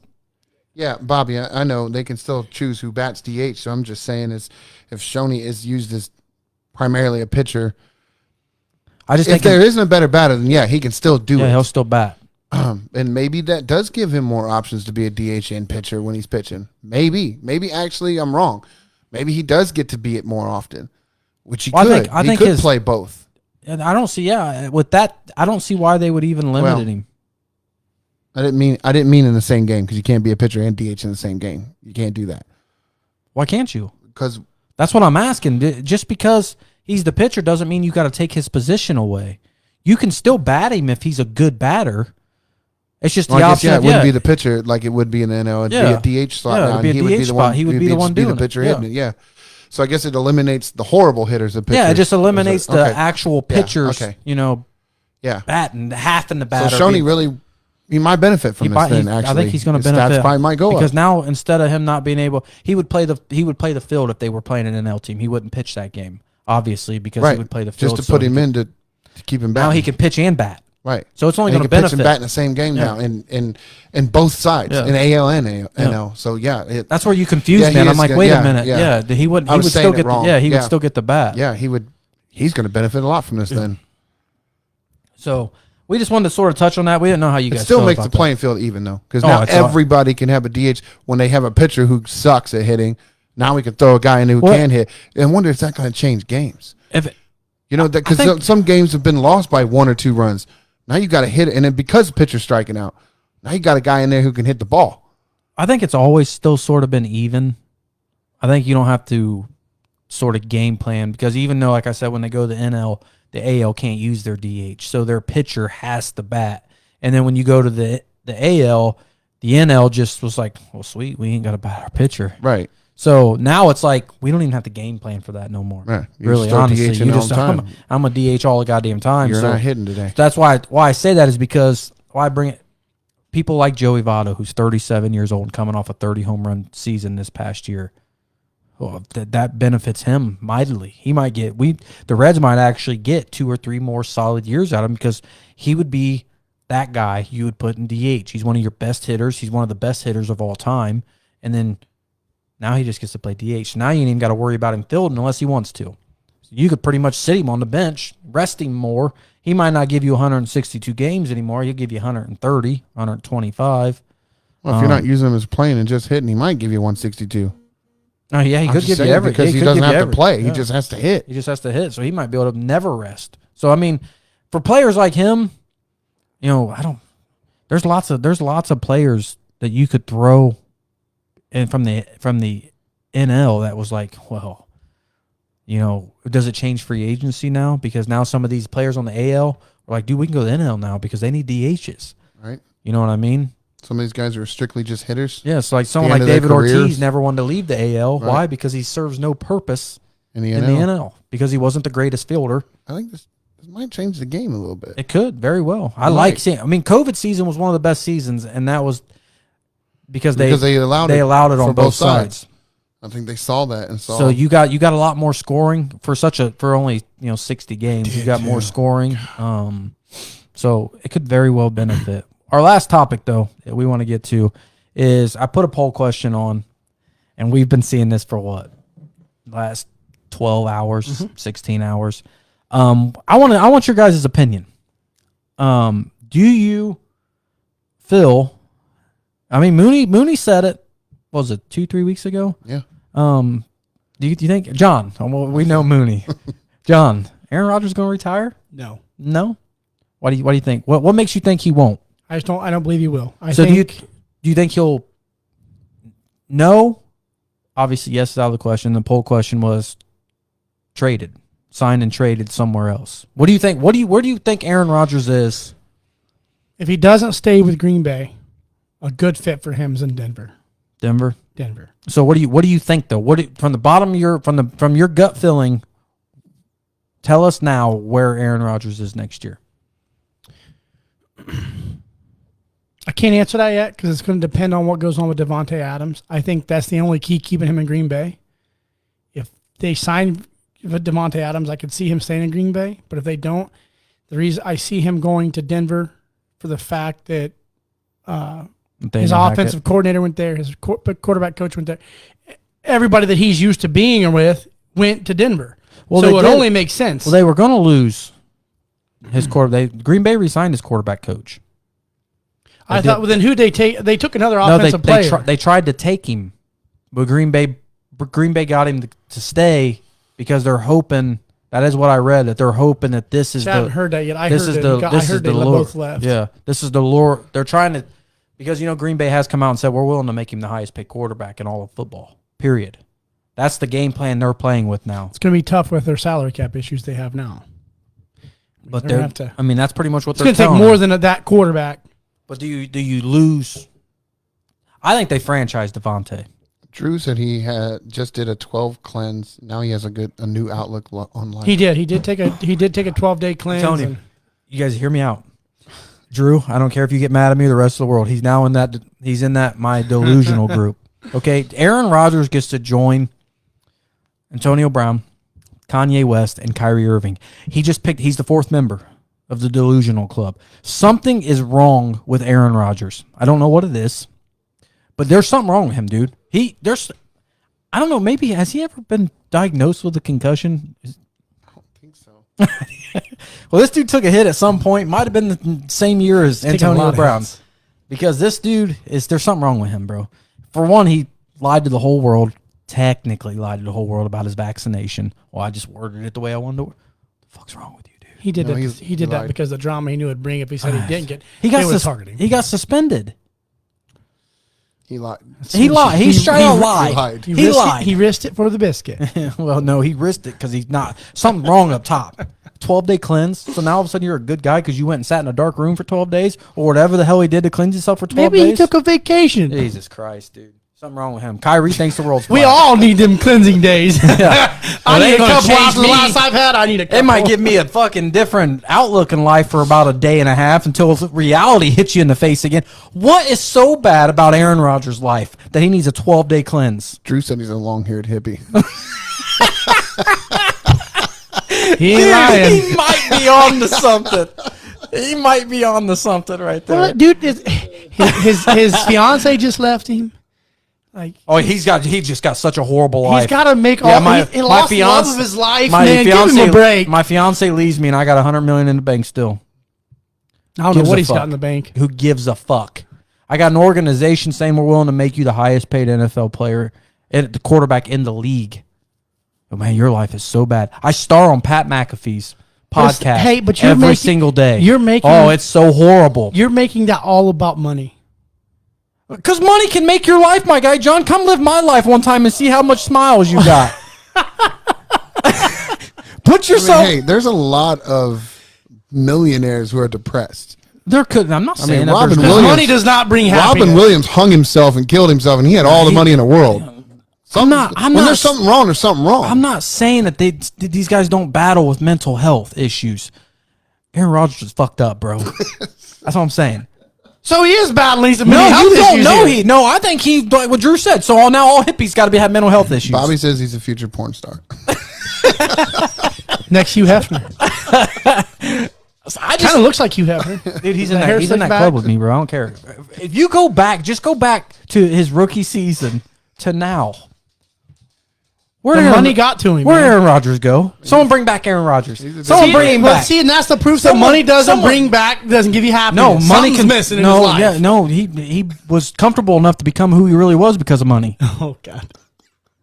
Yeah, Bobby, I know they can still choose who bats DH. So I'm just saying, is if Shoney is used as primarily a pitcher, I just if think there isn't a better batter, then yeah, he can still do yeah, it. he'll still bat. And maybe that does give him more options to be a DH and pitcher when he's pitching. Maybe actually I'm wrong. Maybe he does get to be it more often, which he could. He could play both. And I don't see with that. I don't see why they would even limit him. I didn't mean in the same game because you can't be a pitcher and DH in the same game. You can't do that. Why can't you? Because that's what I'm asking. Just because he's the pitcher doesn't mean you got to take his position away. You can still bat him if he's a good batter. It's just the option. It wouldn't be the pitcher like it would be in the NL. It'd be a DH slot. Yeah, now, it'd be a and he would DH be the spot. one. He would be the one doing the pitcher it. hitting it. Yeah. So I guess it eliminates the horrible hitters of pitchers. Yeah, it just eliminates the actual pitchers. Okay. Yeah, batting half in the batter. So Shoney really, he might benefit from this. Then actually, I think he's going to His benefit. Stats probably might go because up. now instead of him not being able, he would play the field if they were playing an NL team. He wouldn't pitch that game, obviously, because he would play the field just to put him in to keep him back. Now he can pitch and bat. Right. So it's only going to pitch benefit. and bat in the same game now in both sides, in AL and NL. So that's where you confuse me. I'm like, wait a minute. Yeah, he would still get would still get the bat. Yeah, he would. He's going to benefit a lot from this then. So we just wanted to sort of touch on that. We didn't know how you guys still felt makes about the playing field even though, because Oh, now it's everybody can have a DH when they have a pitcher who sucks at hitting. Now we can throw a guy in who can hit. And I wonder if that's going to change games. Because some games have been lost by 1 or 2 runs. Now you got to hit it, and then because the pitcher's striking out, now you got a guy in there who can hit the ball. I think it's always still sort of been even. I think you don't have to sort of game plan because even though, like I said, when they go to the NL, the AL can't use their DH, so their pitcher has to bat. And then when you go to the AL, the NL just was like, well, sweet, we ain't got to bat our pitcher. Right. So now it's like we don't even have to game plan for that no more. Right. Really, honestly, you just I'm a DH all the goddamn time. You're not hitting today. That's why I say that is because I bring it. People like Joey Votto, who's 37 years old, coming off a 30 home run season this past year. Well, that benefits him mightily. He might get the Reds might actually get 2 or 3 more solid years out of him because he would be that guy you would put in DH. He's one of your best hitters. He's one of the best hitters of all time, and then. Now he just gets to play DH. Now you ain't even got to worry about him fielding unless he wants to. You could pretty much sit him on the bench, rest him more. He might not give you 162 games anymore. He'll give you 130, 125. Well, if you're not using him as playing and just hitting, he might give you 162. Oh, yeah, he could give you everything. Because he doesn't have to play. He just has to hit. He just has to hit, so he might be able to never rest. So, I mean, for players like him, there's lots of players that you could throw and from the NL that was like, well, does it change free agency now? Because now some of these players on the AL are like, dude, we can go to the NL now because they need DHs. Right. You know what I mean? Some of these guys are strictly just hitters. Yeah, it's like someone like David Ortiz never wanted to leave the AL. Right. Why? Because he serves no purpose in the NL. Because he wasn't the greatest fielder. I think this might change the game a little bit. It could, very well. I like seeing. I mean, COVID season was one of the best seasons, and that was because they allowed it on both sides. I think they saw that and saw. So you got a lot more scoring for only 60 games. You got more scoring. So it could very well benefit. Our last topic, though, that we want to get to is I put a poll question on, and we've been seeing this for last 12 hours, 16 hours. I want your guys' opinion. Do you feel? I mean, Mooney said it. What was it 2-3 weeks ago? Yeah. Do you think John? Well, we know Mooney. John, Aaron Rodgers going to retire? No. No. What do you think? What makes you think he won't? I don't believe he will. Do you think he'll? No. Obviously, yes is out of the question. The poll question was signed and traded somewhere else. What do you think? Where do you think Aaron Rodgers is? If he doesn't stay with Green Bay, a good fit for him is in Denver. Denver. So what do you think though? From the bottom of your gut feeling? Tell us now where Aaron Rodgers is next year. I can't answer that yet because it's going to depend on what goes on with Davante Adams. I think that's the only key keeping him in Green Bay. If they sign Davante Adams, I could see him staying in Green Bay. But if they don't, the reason I see him going to Denver for the fact that his offensive coordinator went there, his quarterback coach went there. Everybody that he's used to being with went to Denver. Well, so it only makes sense. Well, they were going to lose his quarterback. Green Bay re-signed his quarterback coach. I thought, well, then who'd they take? They took another offensive player. They tried to take him, but Green Bay got him to stay because they're hoping. That is what I read. That they're hoping that this is. I haven't heard that yet. I heard they lure. both left. Yeah, this is the lure. They're trying to, because Green Bay has come out and said we're willing to make him the highest paid quarterback in all of football. Period. That's the game plan they're playing with now. It's going to be tough with their salary cap issues they have now. But they're. I mean, that's pretty much what they're. It's going to take more than that quarterback. But do you lose? I think they franchised Davante. Drew said he just did a 12 cleanse. Now he has a new outlook on life. He did take a 12-day cleanse. Tony, you guys hear me out. Drew, I don't care if you get mad at me or the rest of the world. He's in that my delusional group. Okay, Aaron Rodgers gets to join Antonio Brown, Kanye West, and Kyrie Irving. He's the fourth member of the delusional club. Something is wrong with Aaron Rodgers. I don't know what it is, but there's something wrong with him, dude. I don't know, maybe, has he ever been diagnosed with a concussion? I don't think so. Well, this dude took a hit at some point. Might have been the same year as Antonio Brown. Because this dude, there's something wrong with him, bro. For one, he lied to the whole world, technically lied to the whole world about his vaccination. Well, I just worded it the way I wanted to. What the fuck's wrong with you? He did that because the drama he knew would bring if he said he didn't get. He got suspended. He lied. He lied. He straight out lied. He lied. He risked it for the biscuit. Well, no, he risked it because he's not. Something wrong up top. 12-day cleanse. So now all of a sudden you're a good guy because you went and sat in a dark room for 12 days or whatever the hell he did to cleanse himself for 12 days. Maybe he took a vacation. Jesus Christ, dude. Something wrong with him. Kyrie thinks the world's flat. We all need them cleansing days. Yeah. I need a couple after the last I've had. I need a couple. It might give me a fucking different outlook in life for about a day and a half until reality hits you in the face again. What is so bad about Aaron Rodgers' life that he needs a 12-day cleanse? Drew said he's a long-haired hippie. He ain't lying. He might be on to something. He might be on to something right there. Well, dude, his fiance just left him. He just got such a horrible life. He's got to make he lost the love of his life. Man, give him a break. My fiance leaves me, and I got $100 million in the bank still. I don't know what he's got in the bank. Who gives a fuck? I got an organization saying we're willing to make you the highest paid NFL player, the quarterback in the league. Oh man, your life is so bad. I star on Pat McAfee's podcast. But every single day. It's so horrible. You're making that all about money. Because money can make your life, my guy. John, come live my life one time and see how much smiles you got. Put yourself... Hey, there's a lot of millionaires who are depressed. There could. I'm not saying that Robin there's Williams- Money does not bring happiness. Robin Williams hung himself and killed himself, and he had all the money in the world. I'm When not. there's something wrong, there's something wrong. I'm not saying that these guys don't battle with mental health issues. Aaron Rodgers is fucked up, bro. That's what I'm saying. So he is battling some No, mental health you don't issues know here. No, I think he, like what Drew said. So now all hippies got to have mental health issues. Bobby says he's a future porn star. Next Hugh Hefner. I Kind of looks like Hugh Hefner. dude, he's The in hair that slicked back. club with me, bro. I don't care. If you go back, just go back to his rookie season to now. Where The did money got to him. Where did man. Aaron Rodgers go? Someone bring back Aaron Rodgers. Someone See, bring him well, back. See, and that's the proof that Someone- money doesn't someone- bring back, doesn't give you happiness. No, money Something's can missing in no, his life. yeah, no. He was comfortable enough to become who he really was because of money. Oh God.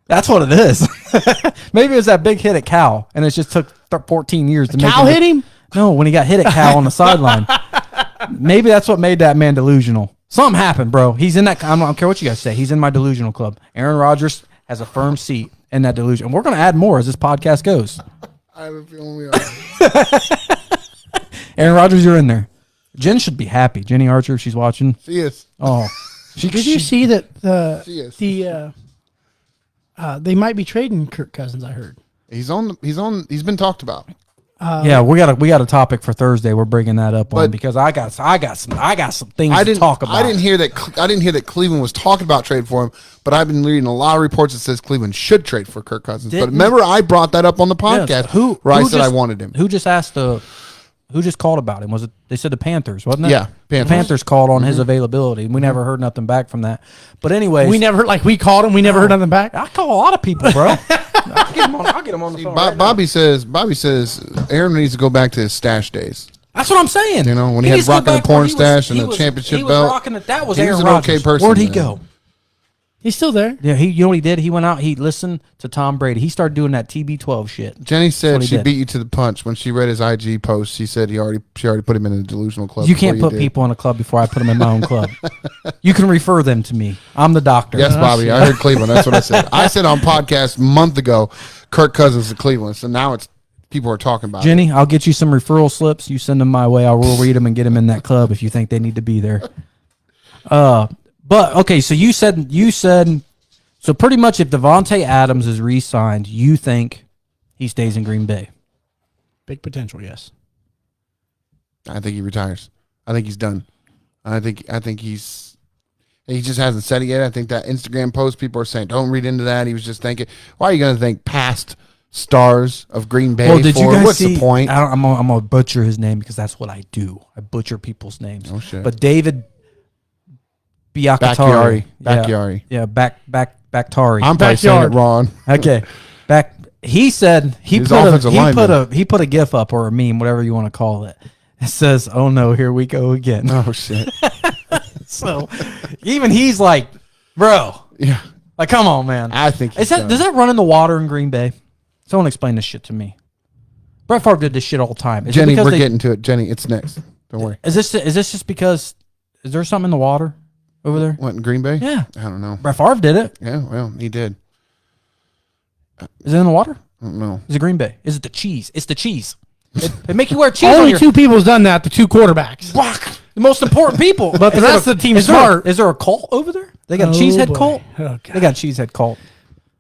That's what it is. Maybe it was that big hit at Cal, and it just took 14 years to make Cal hit him. No, when he got hit at Cal on the sideline. Maybe that's what made that man delusional. Something happened, bro. He's in that. I don't care what you guys say. He's in my delusional club. Aaron Rodgers has a firm seat in that delusion. And we're going to add more as this podcast goes. I have a feeling we are. Aaron Rodgers, you're in there. Jen should be happy. Jenny Archer, she's watching. She is. Oh, Did you see that She is. they might be trading Kirk Cousins? I heard. He's He's been talked about. yeah, we got a topic for Thursday. We're bringing that up on But- because I got some things to talk about. I didn't hear that Cleveland was talking about trade for him, but I've been reading a lot of reports that says Cleveland should trade for Kirk Cousins. But Didn't- remember, I brought that up on the podcast Yes. where I who said I just- wanted him. Who just asked who just called about him? Was it? They said the Panthers, wasn't it? Yeah, The Panthers called on his availability. We never heard nothing back from that. But anyways, We never we called him. We never heard nothing back. I call a lot of people, bro. I'll get him on the phone. right now. Bobby says Aaron needs to go back to his stash days. That's what I'm saying. You know, when he had needs to go rocking the back porn where he was- stash and he the was- championship he was belt. rocking it. That was He was Aaron an Rodgers. okay person, Where'd he man. go? He's still there. Yeah, you know what he did? He went out. He listened to Tom Brady. He started doing that TB12 shit. Jenny what said he she did. beat you to the punch when she read his IG post. She said she already put him in a delusional club. You can't before put did. people in a club before I put them in my own club. You can refer them to me. I'm the doctor. Yes, Bobby. I heard Cleveland. That's what I said. I said on podcast a month ago, Kirk Cousins to Cleveland. So now it's people are talking about it. Jenny, I'll get you some referral slips. You send them my way. I will read them and get them in that club if you think they need to be there. But okay, so you said so pretty much if Devontae Adams is re-signed, you think he stays in Green Bay? Big potential. Yes. I think he retires. I think he's done. I think he just hasn't said it yet. I think that Instagram post people are saying don't read into that. He was just thinking, why are you going to think past stars of Green Bay? Well, did you guys What's see? the point? I'm gonna butcher his name because that's what I do. I butcher people's names. Oh, shit. But David Bakhtiari. Bakhtiari. Yeah, Bakhtiari. I'm probably saying it Backyard. wrong. Okay. He said His offensive lineman. he put a gif up or a meme, whatever you want to call it. It says, "Oh no, here we go again." Oh shit. So even he's like, "Bro, Yeah. like come on, man." I think he's done. Does that run in the water in Green Bay? Someone explain this shit to me. Brett Favre did this shit all the time. Is it Jenny, because we're getting to it. Jenny, it's next. Don't worry. Is this just because? Is there something in the water over there? What in Green Bay? Yeah, I don't know. Brett Favre did it. Yeah, well, he did. Is it in the water? I don't know. Is it Green Bay? Is it the cheese? It's the cheese. They make you wear cheese on Only your two people's done that. The two quarterbacks. Fuck. The most important people. But the Is there rest of the team's is there- smart. Is there a cult over there? They got a Oh, cheesehead boy. cult. Oh, God. They got a cheesehead cult.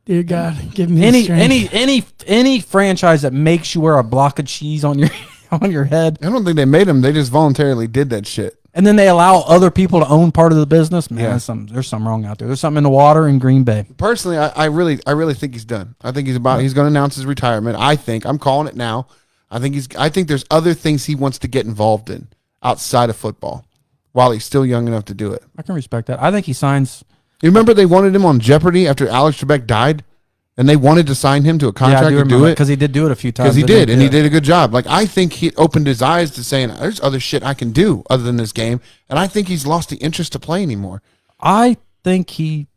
Dear God, give me the strength. Any franchise that makes you wear a block of cheese on your on your head, I don't think they made him. They just voluntarily did that shit. and then they allow other people to own part of the business. Man, Yeah. there's something wrong out there. There's something in the water in Green Bay. Personally, I really think he's done. I think he's going to announce his retirement. I'm calling it now. I think there's other things he wants to get involved in outside of football while he's still young enough to do it. I can respect that. I think he signs. You remember they wanted him on Jeopardy after Alex Trebek died, and they wanted to sign him to a contract to do it because he did do it a few times. because he didn't did, and he did a good job. Like I think he opened his eyes to saying there's other shit I can do other than this game, and I think he's lost the interest to play anymore. I think he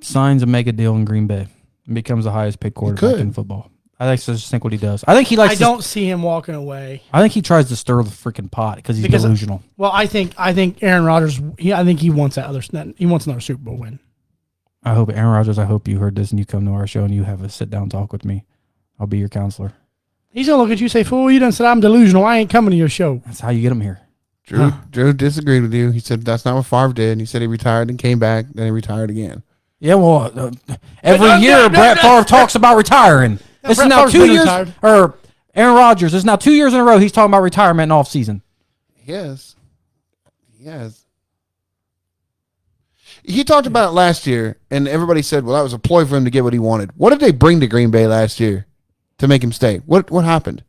signs a mega deal in Green Bay and becomes the highest paid quarterback could. in football. I just think what he does. I think he likes. I don't see him walking away. I think he tries to stir the freaking pot because he's delusional. Well, I think Aaron Rodgers. I think he wants that other. He wants another Super Bowl win. I hope Aaron Rodgers. I hope you heard this and you come to our show and you have a sit down talk with me. I'll be your counselor. He's gonna look at you and say, "Fool, you done said I'm delusional. I ain't coming to your show." That's how you get him here. Drew disagreed with you. He said that's not what Favre did. He said he retired and came back, then he retired again. Yeah, well, every year Brett Favre talks about retiring. This is now 2 years, or Aaron Rodgers. This is now 2 years in a row he's talking about retirement in off season. Yes. He talked about it last year, and everybody said, well, that was a ploy for him to get what he wanted. What did they bring to Green Bay last year to make him stay? What happened?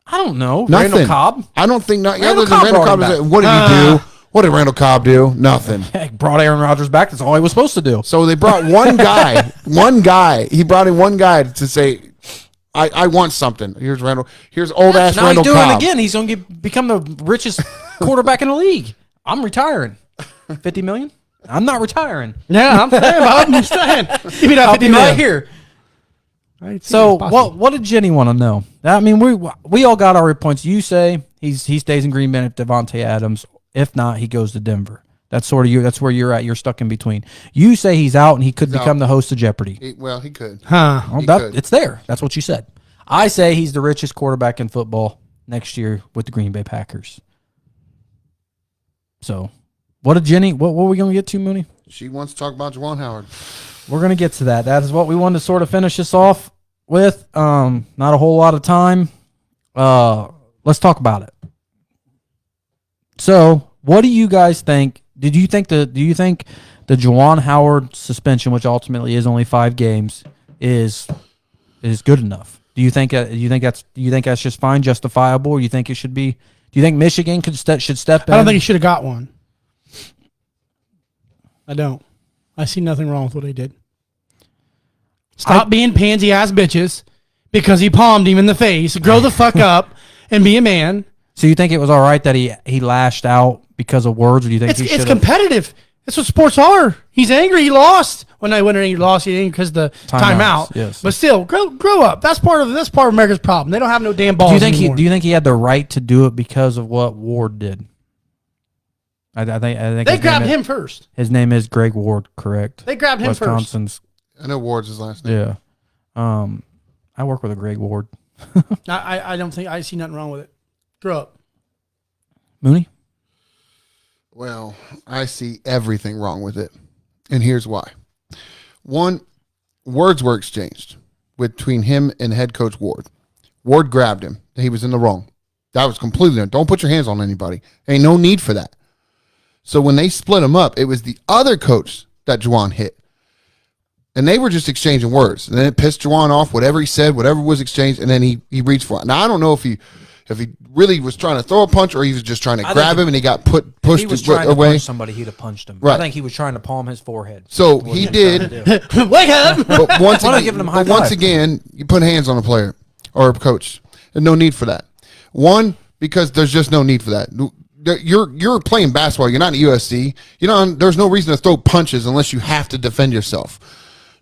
I don't know. Nothing. Randall Cobb? I don't think not. Randall Other than Randall Cobb, what did he do? What did Randall Cobb do? Nothing. Heck, brought Aaron Rodgers back. That's all he was supposed to do. So they brought one guy. He brought in one guy to say, I want something. Here's Randall. Here's old-ass now Randall he's doing Cobb. it again. He's going to become the richest quarterback in the league. I'm retiring. $50 million? I'm not retiring. Yeah, I'm saying, Bob. I'm saying. Give me that I'll 50 be right million. here. Right, So what did Jenny want to know? I mean, we all got our points. You say he stays in Green Bay if Devontae Adams. If not, he goes to Denver. That's sort of that's where you're at. You're stuck in between. You say he's out and he could become the host of Jeopardy. He could. Well, He could. it's there. That's what you said. I say he's the richest quarterback in football next year with the Green Bay Packers. So, what did Jenny? What were we going to get to, Mooney? She wants to talk about Juwan Howard. We're going to get to that. That is what we wanted to sort of finish this off with. Not a whole lot of time. Let's talk about it. So, what do you guys think? Do you think the Juwan Howard suspension, which ultimately is only 5 games, is good enough? Do you think that's just fine, justifiable? Or you think it should be? Do you think Michigan should step in? I don't think he should have got one. I don't. I see nothing wrong with what he did. Stop being pansy ass bitches because he palmed him in the face. Grow the fuck up and be a man. So you think it was all right that he lashed out because of words, or do you think it's competitive? That's what sports are. He's angry. He lost. When he lost, he didn't because the timeout. Yes. But still, grow up. That's part of America's problem. They don't have no damn balls. Do you think anymore. he had the right to do it because of what Ward did? I think They grabbed him first. His name is Greg Ward, correct? They grabbed him Wisconsin's. I know Ward's his last name. Yeah. I work with a Greg Ward. I don't think I see nothing wrong with it. Grow up. Mooney? Well, I see everything wrong with it. And here's why. One, words were exchanged between him and head coach Ward. Ward grabbed him. He was in the wrong. That was completely wrong. Don't put your hands on anybody. Ain't no need for that. So when they split him up, it was the other coach that Juwan hit. And they were just exchanging words. And then it pissed Juwan off, whatever he said, whatever was exchanged, and then he reached for it. Now, I don't know if he really was trying to throw a punch or he was just trying to grab him and he got pushed away. If he was trying to punch somebody, he'd have punched him. Right. I think he was trying to palm his forehead. So he did. Wake up! But once high again, you put hands on a player or a coach. There's no need for that. One, because there's just no need for that. You're playing basketball. You're not at USC. There's no reason to throw punches unless you have to defend yourself.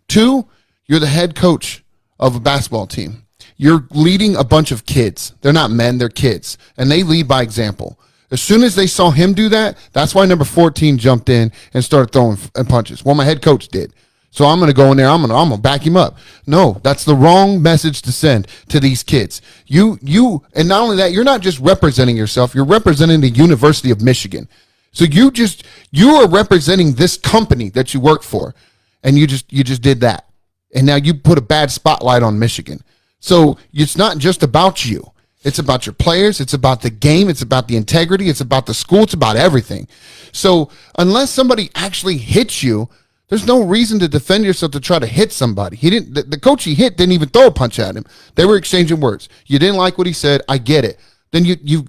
2, you're the head coach of a basketball team. You're leading a bunch of kids. They're not men, they're kids. And they lead by example. As soon as they saw him do that, that's why number 14 jumped in and started throwing punches. Well, my head coach did. So I'm going to go in there. I'm going to back him up. No, that's the wrong message to send to these kids. You, and not only that, you're not just representing yourself. You're representing the University of Michigan. So you are representing this company that you work for. And you just did that. And now you put a bad spotlight on Michigan. So it's not just about you. It's about your players. It's about the game. It's about the integrity. It's about the school. It's about everything. So unless somebody actually hits you, there's no reason to defend yourself to try to hit somebody. The coach he hit didn't even throw a punch at him. They were exchanging words. You didn't like what he said. I get it. Then you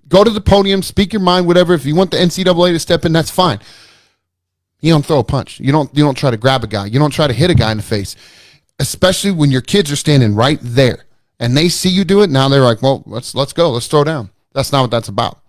go to the podium, speak your mind, whatever. If you want the NCAA to step in, that's fine. You don't throw a punch. You don't try to grab a guy. You don't try to hit a guy in the face, especially when your kids are standing right there and they see you do it. Now they're like, well, let's go. Let's throw down. That's not what that's about.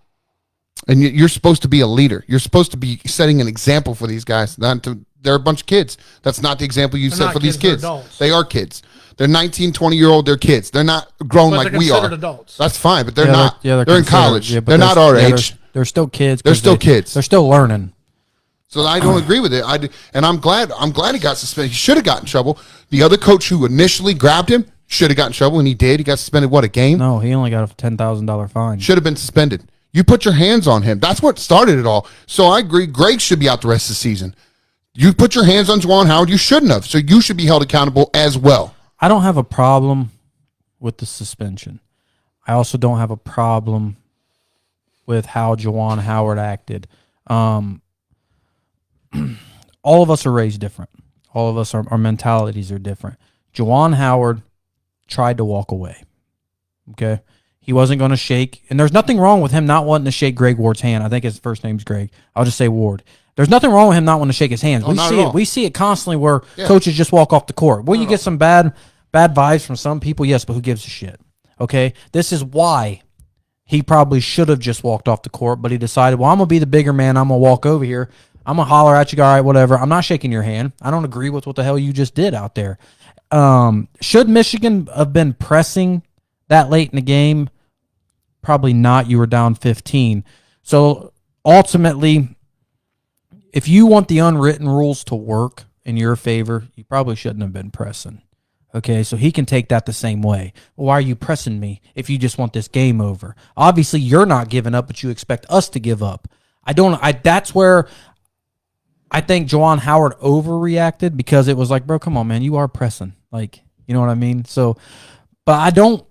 And you're supposed to be a leader. You're supposed to be setting an example for these guys. They're a bunch of kids. That's not the example you set for these kids. They are kids. They're 19, 20-year-old. They're kids. They're not grown like we are. Adults. That's fine, but they're not. They're in college. Yeah, they're not our age. They're still kids. They're still kids. They're still learning. So I don't agree with it. And I'm glad he got suspended. He should have gotten in trouble. The other coach who initially grabbed him should have gotten in trouble, and he did. He got suspended, a game? No, he only got a $10,000 fine. Should have been suspended. You put your hands on him. That's what started it all. So I agree. Greg should be out the rest of the season. You put your hands on Juwan Howard. You shouldn't have. So you should be held accountable as well. I don't have a problem with the suspension. I also don't have a problem with how Juwan Howard acted. All of us are raised different. All of us, our mentalities are different. Juwan Howard tried to walk away. Okay? He wasn't going to shake. And there's nothing wrong with him not wanting to shake Greg Ward's hand. I think his first name's Greg. I'll just say Ward. There's nothing wrong with him not wanting to shake his hands. We see it constantly where coaches just walk off the court. Will you get some bad vibes from some people? Yes, but who gives a shit? Okay? This is why he probably should have just walked off the court, but he decided, well, I'm going to be the bigger man. I'm going to walk over here. I'm going to holler at you, all right, whatever. I'm not shaking your hand. I don't agree with what the hell you just did out there. Should Michigan have been pressing that late in the game? Probably not. You were down 15. So ultimately, if you want the unwritten rules to work in your favor, you probably shouldn't have been pressing. Okay, so he can take that the same way. Well, why are you pressing me if you just want this game over? Obviously, you're not giving up, but you expect us to give up. That's where I think Juwan Howard overreacted, because it was like, bro, come on, man, you are pressing. Like, you know what I mean? So, but I don't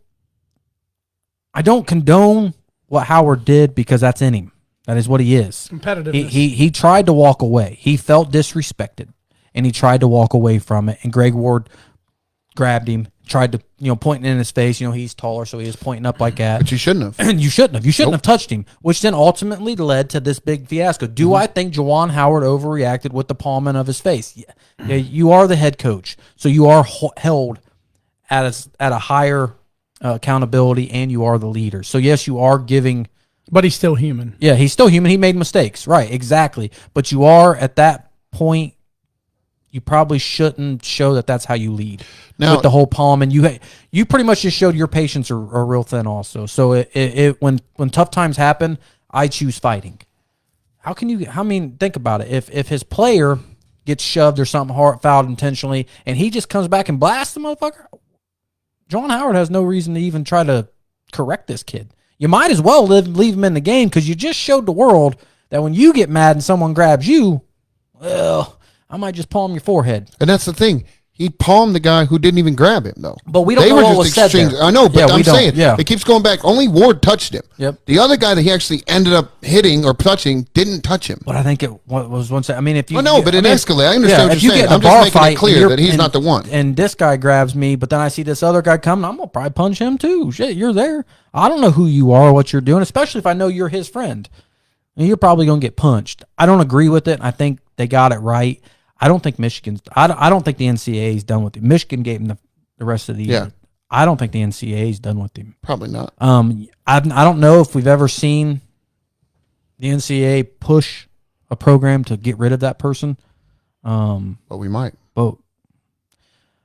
condone what Howard did, because that's in him. That is what he is. Competitiveness. He tried to walk away. He felt disrespected, and he tried to walk away from it. And Greg Ward grabbed him, tried to, pointing in his face. He's taller, so he was pointing up like that. But you shouldn't have. And you shouldn't have. You shouldn't have touched him, which then ultimately led to this big fiasco. Do I think Juwan Howard overreacted with the palming of his face? Yeah. You are the head coach, so you are held at a higher accountability, and you are the leader. So yes, you are giving. But he's still human. Yeah, he's still human. He made mistakes. Right, exactly. But you are, at that point, you probably shouldn't show that that's how you lead. Now, with the whole palm, and you pretty much just showed your patience are real thin also. So when tough times happen, I choose fighting. How can you? Think about it. If his player gets shoved or something hard, fouled intentionally, and he just comes back and blasts the motherfucker, Juwan Howard has no reason to even try to correct this kid. You might as well leave him in the game, because you just showed the world that when you get mad and someone grabs you, well, I might just palm your forehead. And that's the thing. He palmed the guy who didn't even grab him, though. But we don't know what was said there. I know, but I'm saying yeah. It keeps going back. Only Ward touched him. Yep. The other guy that he actually ended up hitting or touching didn't touch him. But I think it was one second. If you... Well, no, but it escalated. I understand what if you're you saying. get in a I'm bar just making it clear that he's not the one. And this guy grabs me, but then I see this other guy coming, I'm going to probably punch him too. Shit, you're there. I don't know who you are or what you're doing, especially if I know you're his friend. And you're probably going to get punched. I don't agree with it. I think they got it right. I don't think Michigan's... I don't think the NCAA is done with it. Michigan gave him the rest of the year. I don't think the NCAA is done with him. Probably not. I don't know if we've ever seen the NCAA push a program to get rid of that person. But we might. But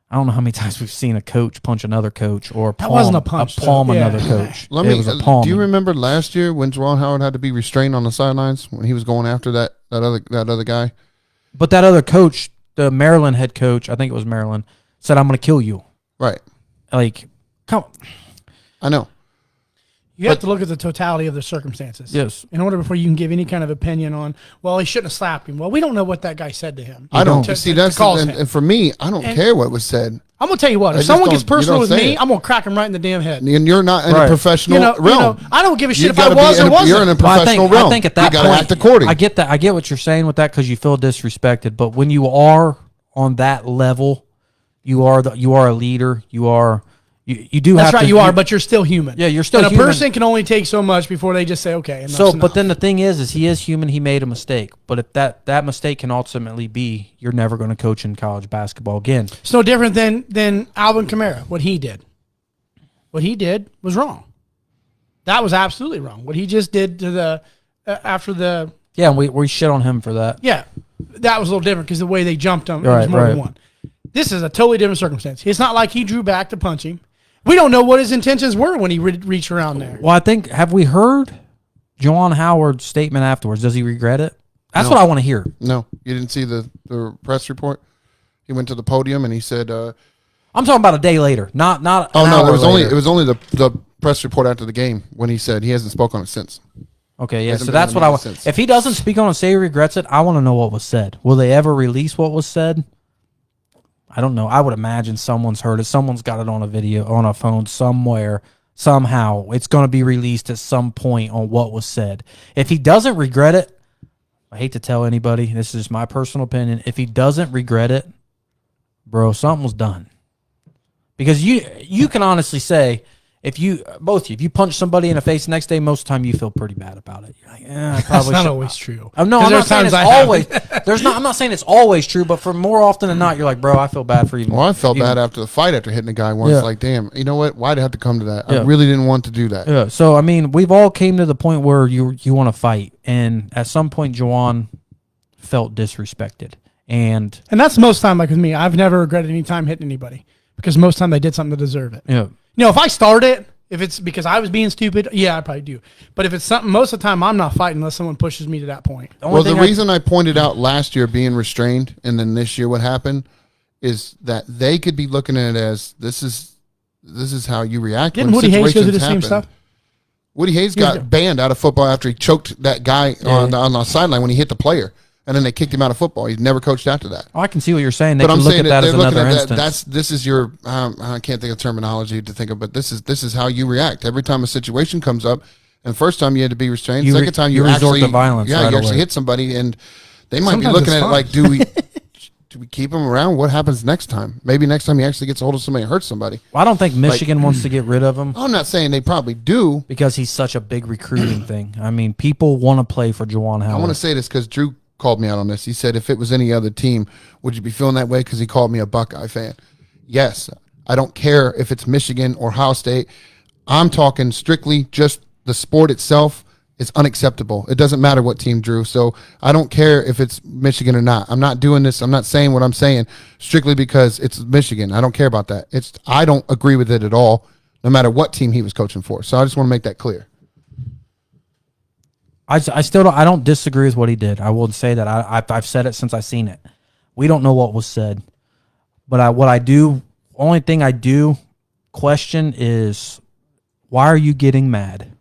I don't know how many times we've seen a coach punch another coach, or that wasn't a punch, palm another coach. It was a palm. Do you remember last year when Juwan Howard had to be restrained on the sidelines when he was going after that other guy? But that other coach, the Maryland head coach, I think it was Maryland, said, "I'm going to kill you." Right. Like, come on. I know. You have to look at the totality of the circumstances. Yes. In order before you can give any kind of opinion on, well, he shouldn't have slapped him. Well, we don't know what that guy said to him. I don't. See, that's and for me, I don't care what was said. I'm going to tell you what. If someone gets personal with me, I'm going to crack him right in the damn head. And you're not in a professional realm. I don't give a shit if I was or wasn't. You're in a professional realm. I think at that point, you got to act according. I get that. I get what you're saying with that, because you feel disrespected. But when you are on that level, you are a leader. You do. That's right. You are, but you're still human. Yeah, you're still. And human. A person can only take so much before they just say, "Okay." But then the thing is he is human. He made a mistake. But if that mistake can ultimately be, you're never going to coach in college basketball again. It's no different than Alvin Kamara. What he did was wrong. That was absolutely wrong. What he just did to the after the. Yeah, and we shit on him for that. Yeah, that was a little different because the way they jumped him, it was more than one. This is a totally different circumstance. It's not like he drew back to punch him. We don't know what his intentions were when he reached around there. Well, have we heard Juwan Howard's statement afterwards? Does he regret it? That's what I want to hear. No, you didn't see the press report? He went to the podium and he said... I'm talking about a day later, not. Oh no, it was only the press report after the game when he said he hasn't spoken on it since. Okay, yeah. Hasn't So been that's in what the I media want. since. If he doesn't speak on it, say he regrets it, I want to know what was said. Will they ever release what was said? I don't know. I would imagine someone's heard it. Someone's got it on a video, on a phone somewhere, somehow. It's going to be released at some point on what was said. If he doesn't regret it, I hate to tell anybody, this is my personal opinion. If he doesn't regret it, bro, something was done. Because you can honestly say, if you punch somebody in the face the next day, most of the time you feel pretty bad about it. You're like, I probably That's not should. always true. No, I'm not saying it's always. I'm not saying it's always true, but for more often than not, you're like, bro, I feel bad for you. Well, I felt bad after the fight after hitting a guy once. Yeah. Like, damn, you know what? Why'd it have to come to that? Yeah. I really didn't want to do that. Yeah. So I mean, we've all came to the point where you want to fight, and at some point, Juwan felt disrespected, and that's most time, like with me, I've never regretted any time hitting anybody because most time they did something to deserve it. yeah. If I start it, if it's because I was being stupid, yeah, I probably do. But if it's something, most of the time I'm not fighting unless someone pushes me to that point. Well, the reason I pointed out last year being restrained and then this year what happened is that they could be looking at it as this is how you react. Didn't when Woody Hayes go through the situations same happen. stuff? Woody Hayes got banned out of football after he choked that guy on the sideline when he hit the player, and then they kicked him out of football. He's never coached after that. Oh, I can see what you're saying. They But can I'm look saying at that as they're looking another at instance. this is your I can't think of terminology to think of, but this is how you react every time a situation comes up. And first time you had to be restrained. Second time you resort actually to violence. Yeah, right you actually away. hit somebody, and they might Sometimes be looking it's at it fun. like, do we keep him around? What happens next time? Maybe next time he actually gets a hold of somebody and hurts somebody. Well, I don't think Michigan wants to get rid of him I'm not saying they probably do. because he's such a big recruiting thing. I mean, people want to play for Juwan Howard. I want to say this because Drew called me out on this. He said, if it was any other team, would you be feeling that way? Because he called me a Buckeye fan. Yes. I don't care if it's Michigan or Ohio State. I'm talking strictly just the sport itself is unacceptable. It doesn't matter what team, Drew. So I don't care if it's Michigan or not. I'm not doing this. I'm not saying what I'm saying strictly because it's Michigan. I don't care about that. I don't agree with it at all, no matter what team he was coaching for. So I just want to make that clear. I still don't disagree with what he did. I will say that I've said it since I seen it. We don't know what was said, but only thing I do question is why are you getting mad?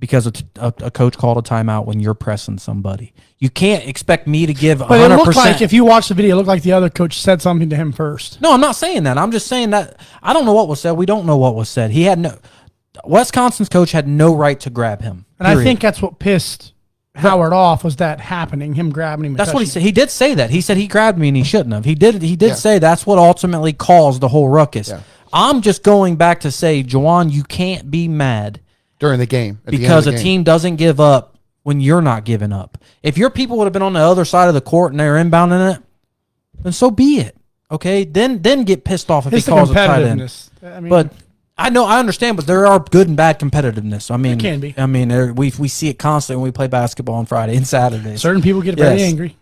Because a coach called a timeout when you're pressing somebody. You can't expect me to give 100%. But it looked like, if you watch the video, it looked like the other coach said something to him first. No, I'm not saying that. I'm just saying that I don't know what was said. We don't know what was said. Wisconsin's coach had no right to grab him. And I think that's what pissed Howard off, was that happening, him grabbing him. That's what he said. He did say that. He said he grabbed me and he shouldn't have. He did say that's what ultimately caused the whole ruckus. Yeah. I'm just going back to say, Juwan, you can't be mad During the game. because a team doesn't give up when you're not giving up. If your people would have been on the other side of the court and they're inbounding it, then so be it. Okay? Then get pissed off if It's he the calls a tight end. competitiveness. I mean, But I understand, but there are good and bad competitiveness. I mean, It can be. I mean, we see it constantly when we play basketball on Friday and Saturdays. certain people get very Yes. angry.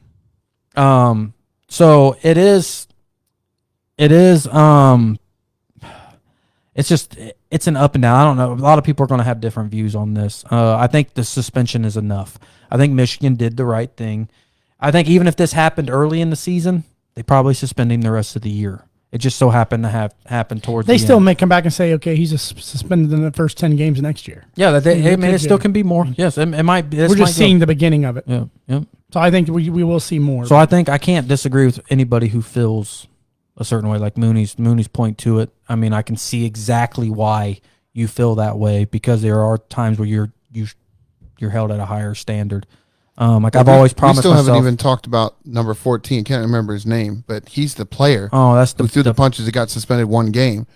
So it is. It's an up and down. I don't know. A lot of people are going to have different views on this. I think the suspension is enough. I think Michigan did the right thing. I think even if this happened early in the season, they probably suspend him the rest of the year. It just so happened to have happened towards They the still end. may come back and say, okay, he's suspended in the first 10 games next year. Yeah, it still do. can be more. Yes, it might be. We're just seeing the beginning of it. Yeah, yeah. So I think we will see more. So I think I can't disagree with anybody who feels a certain way, like Mooney's point to it. I mean, I can see exactly why you feel that way, because there are times where you're held at a higher standard. I've always promised We still myself. haven't even talked about number 14. Can't remember his name, but he's the player That's who threw the punches that got suspended one game.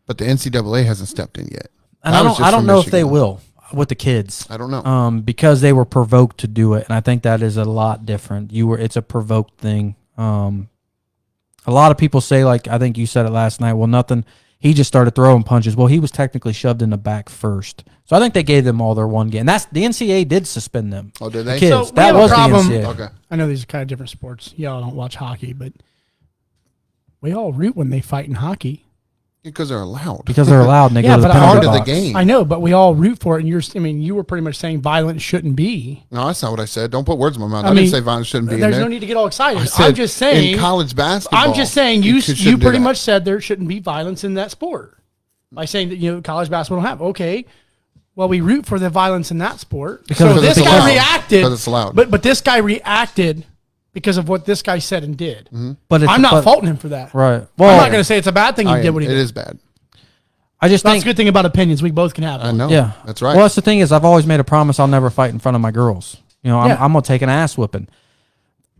But the NCAA hasn't stepped in yet. and That I was don't just know from if they Michigan. will with the kids. I don't know. Because they were provoked to do it, and I think that is a lot different. It's a provoked thing. A lot of people say, like I think you said it last night. Well, nothing. He just started throwing punches. Well, he was technically shoved in the back first. So I think they gave them all their one game. And that's the NCAA did suspend them. Oh, did The they? kids. So we that have a was problem. the NCAA. Okay. I know these are kind of different sports. Y'all don't watch hockey, but we all root when they fight in hockey. Because they're allowed. Because they're allowed and they Yeah, go to the but penalty part of the box. game. I know, but we all root for it. And you were pretty much saying violence shouldn't be. No, that's not what I said. Don't put words in my mouth. I, mean, didn't say violence shouldn't be in There's there. no need to get all excited. I said I'm just saying. in college basketball. I'm just saying you shouldn't do pretty that. much said there shouldn't be violence in that sport by saying that college basketball don't have. Okay, Well, we root for the violence in that sport. Because so this it's guy allowed. reacted. Because it's allowed. But this guy reacted because of what this guy said and did. Mm-hmm. But I'm not faulting him for that. Right. Well, I'm not going to say it's a bad thing he did what he It did. is bad. I just That's think a good thing about opinions. We both can have I one. know. Yeah, That's right. Well, that's the thing is I've always made a promise I'll never fight in front of my girls. You know, I'm gonna take an ass whipping.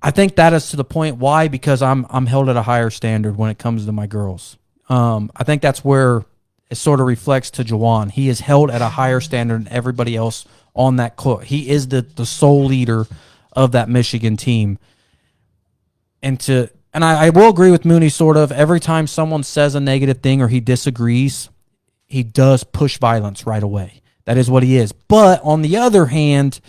I think that is to the point. Why? Because I'm held at a higher standard when it comes to my girls. I think that's where it sort of reflects to Juwan. He is held at a higher standard than everybody else on that court. He is the sole leader of that Michigan team. And I will agree with Mooney sort of. Every time someone says a negative thing or he disagrees, he does push violence right away. That is what he is. But on the other hand,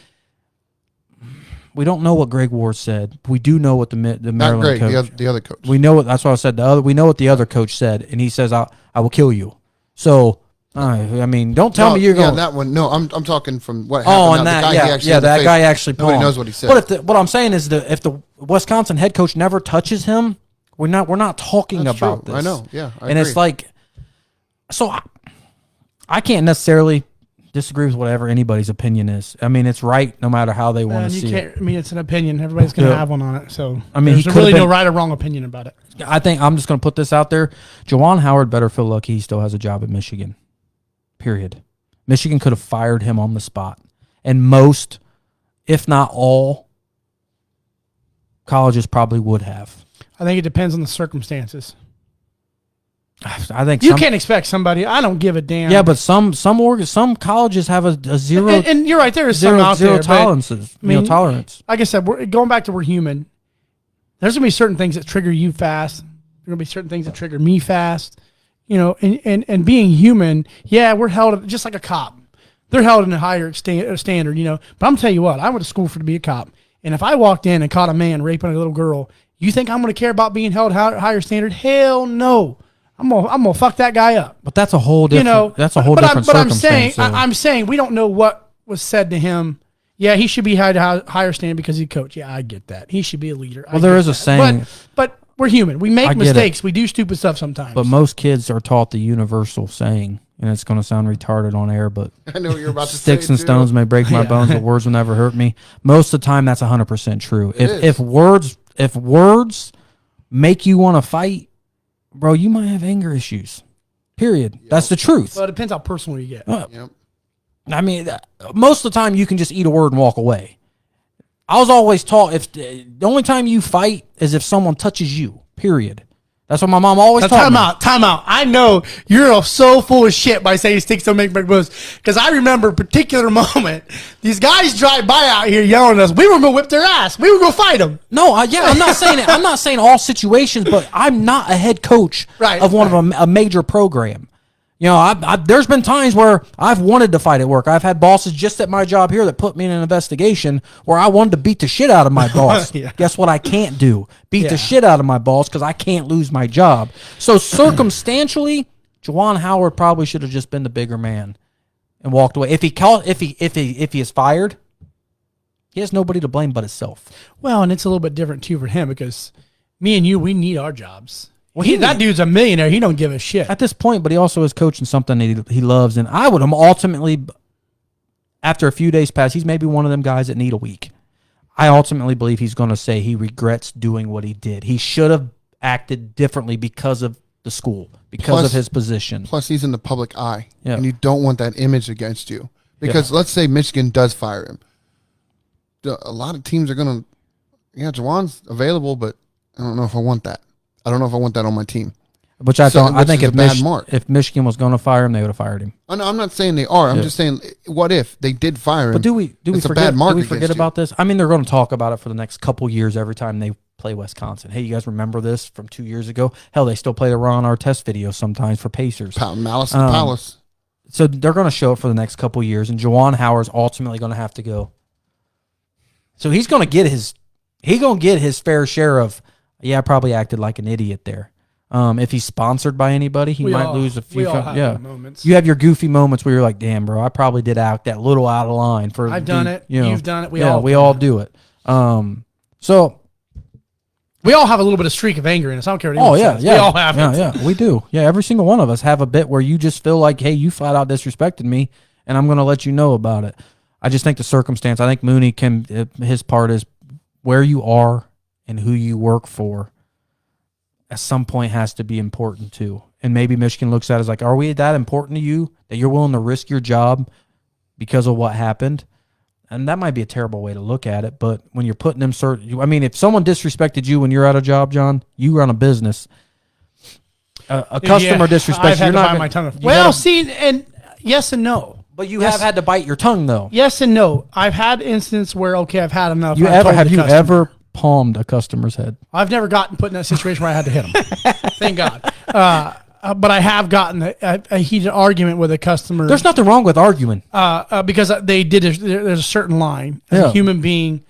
we don't know what Greg Ward said. We do know what the Maryland Not Greg, coach. the other coach. We know what. That's what I said. We know what the other coach said, and he says, "I will kill you." So, I mean, don't tell me you're going. that one. No, I'm talking from what happened. Oh, now, and that, the guy he actually yeah, in the that face. guy actually. Nobody palmed. knows what he said. But what I'm saying is that if the Wisconsin head coach never touches him, we're not talking That's about true. this. I know. Yeah, I and agree. it's like, so I can't necessarily disagree with whatever anybody's opinion is. I mean, it's right no matter how they want And to you see can't. it. I mean, it's an opinion. Everybody's going to Yeah. have one on it. So I mean, he there's could've really no been- right or wrong opinion about it. I think I'm just going to put this out there. Juwan Howard better feel lucky he still has a job at Michigan. Period. Michigan could have fired him on the spot. And most, if not all, colleges probably would have. I think it depends on the circumstances. I think You can't expect somebody. I don't give a damn. Yeah, but some colleges have a zero and you're right. There is some out zero there. but, tolerances. I mean, Tolerance. like I said, we're going back to we're human. There's gonna be certain things that trigger you fast. There's gonna be certain things that trigger me fast. You know, and being human, yeah, we're held just like a cop. They're held in a higher standard, you know. But I'm telling you what, I went to school to be a cop, and if I walked in and caught a man raping a little girl, you think I'm gonna care about being held higher standard? Hell no. I'm gonna fuck that guy up. But that's a whole different. You know, that's a whole but different I'm circumstance. saying, so- I'm saying we don't know what was said to him. Yeah, he should be held higher standard because he's a coach. Yeah, I get that. He should be a leader. Well, there is a saying. But we're human. We I make get mistakes. We do stupid stuff sometimes. But most kids are taught the universal saying, and it's going to sound retarded on air, but I know what you're about to sticks say. and too. stones may break my Yeah. bones, but words will never hurt me. Most of the time, that's 100% true. is. If words make you want to fight, bro, you might have anger issues. Period. That's the truth. well, it depends how personal you get. Yep. I mean, most of the time you can just eat a word and walk away. I was always taught the only time you fight is if someone touches you. Period. That's what my mom always Now, taught me. time out. I know you're so full of shit by saying sticks don't make bones. Because I remember a particular moment. These guys drive by out here yelling at us. We were going to whip their ass. We were going to fight them. No, I'm not saying it. I'm not saying all situations, but I'm not a head coach Right, of one of a major program. You know, there's been times where I've wanted to fight at work. I've had bosses just at my job here that put me in an investigation where I wanted to beat the shit out of my boss. Yeah. Guess what I can't do? Beat Yeah. the shit out of my boss because I can't lose my job. So circumstantially, Juwan Howard probably should have just been the bigger man and walked away. If he is fired, he has nobody to blame but himself. Well, and it's a little bit different, too, for him because me and you, we need our jobs. Well, That dude's a millionaire. He don't give a shit. At this point, but he also is coaching something that he loves, and I would ultimately, after a few days pass, he's maybe one of them guys that need a week. I ultimately believe he's going to say he regrets doing what he did. He should have acted differently because of the school, because of his position. Plus, he's in the public eye, Yeah. and you don't want that image against you. Because let's say Michigan does fire him. A lot of teams are going to, Juwan's available, but I don't know if I want that. I don't know if I want that on my team. Which I don't. I which think is a bad mark. if Michigan was going to fire him, they would have fired him. I'm not saying they are. I'm just saying, what if they did fire him? But do we It's a forget? bad mark Do we against forget you. about this? I mean, they're going to talk about it for the next couple years every time they play Wisconsin. Hey, you guys remember this from 2 years ago? Hell, they still play the Ron Artest videos sometimes for Pacers. Malice in the Palace. So they're going to show it for the next couple years, and Juwan Howard's ultimately going to have to go. So he's going to get his fair share of. Yeah, I probably acted like an idiot there. If he's sponsored by anybody, he might lose a few. We all have moments. You have your goofy moments where you're like, "Damn, bro, I probably did act that little out of line." For I've done it. You know, You've done it. We all do it. So We all have a little bit of streak of anger in us. I don't care what anyone says. yeah, We all have it. Yeah, we do. Yeah, every single one of us have a bit where you just feel like, hey, you flat out disrespected me, and I'm going to let you know about it. I just think the circumstance, I think Mooney his part is where you are and who you work for at some point has to be important too. And maybe Michigan looks at it as like, are we that important to you that you're willing to risk your job because of what happened? And that might be a terrible way to look at it, but when you're putting them if someone disrespected you when you're at a job, John, you run a business. A customer disrespects you, you're not my tongue. Well, see, and yes and no. But you have had to bite your tongue, though. Yes and no. I've had instances where, okay, I've had enough. Have you ever palmed a customer's head? I've never gotten put in that situation where I had to hit him. Thank God. But I have gotten a heated argument with a customer. There's nothing wrong with arguing. Because they did. There's a certain line. As a human being,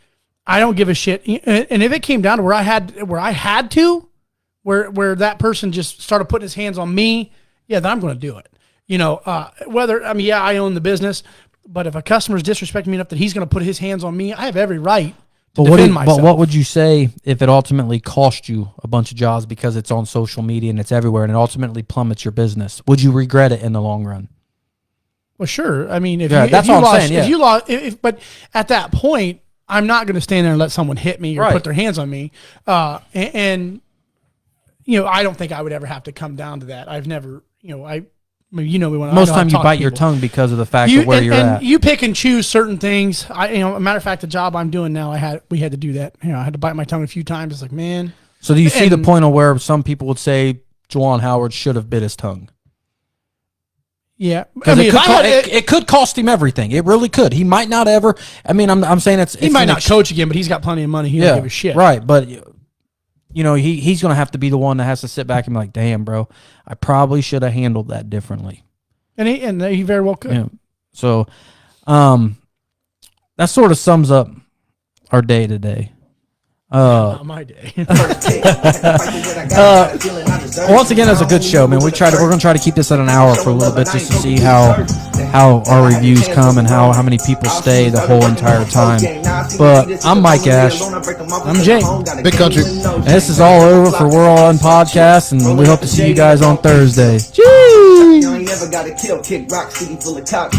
I don't give a shit. And if it came down to where I had to, where that person just started putting his hands on me, yeah, then I'm going to do it. I own the business, but if a customer's disrespecting me enough that he's going to put his hands on me, I have every right to defend myself. But what would you say if it ultimately cost you a bunch of jobs because it's on social media and it's everywhere and it ultimately plummets your business? Would you regret it in the long run? Well, sure. I mean, but at that point, I'm not going to stand there and let someone hit me or put their hands on me. I don't think I would ever have to come down to that. I've never, most time you bite your tongue because of the fact of where you're at. You pick and choose certain things. A matter of fact, the job I'm doing now, we had to do that. I had to bite my tongue a few times. It's like, man. So do you see the point of where some people would say Juwan Howard should have bit his tongue? Yeah, because it could cost him everything. It really could. He might not ever. I mean, I'm saying he might not coach again, but he's got plenty of money. He don't give a shit. Right, but. He's going to have to be the one that has to sit back and be like, damn, bro, I probably should have handled that differently. And he very well could. Yeah. So that sort of sums up our day today. Not my day. Once again, it's a good show, man. We're going to try to keep this at an hour for a little bit just to see how our reviews come and how many people stay the whole entire time. But I'm Mike Ash. I'm Jay. Big Country. And this is all over for We're All On Podcast, and we hope to see you guys on Thursday. You ain't never got to kill, kick rock, city full of cops.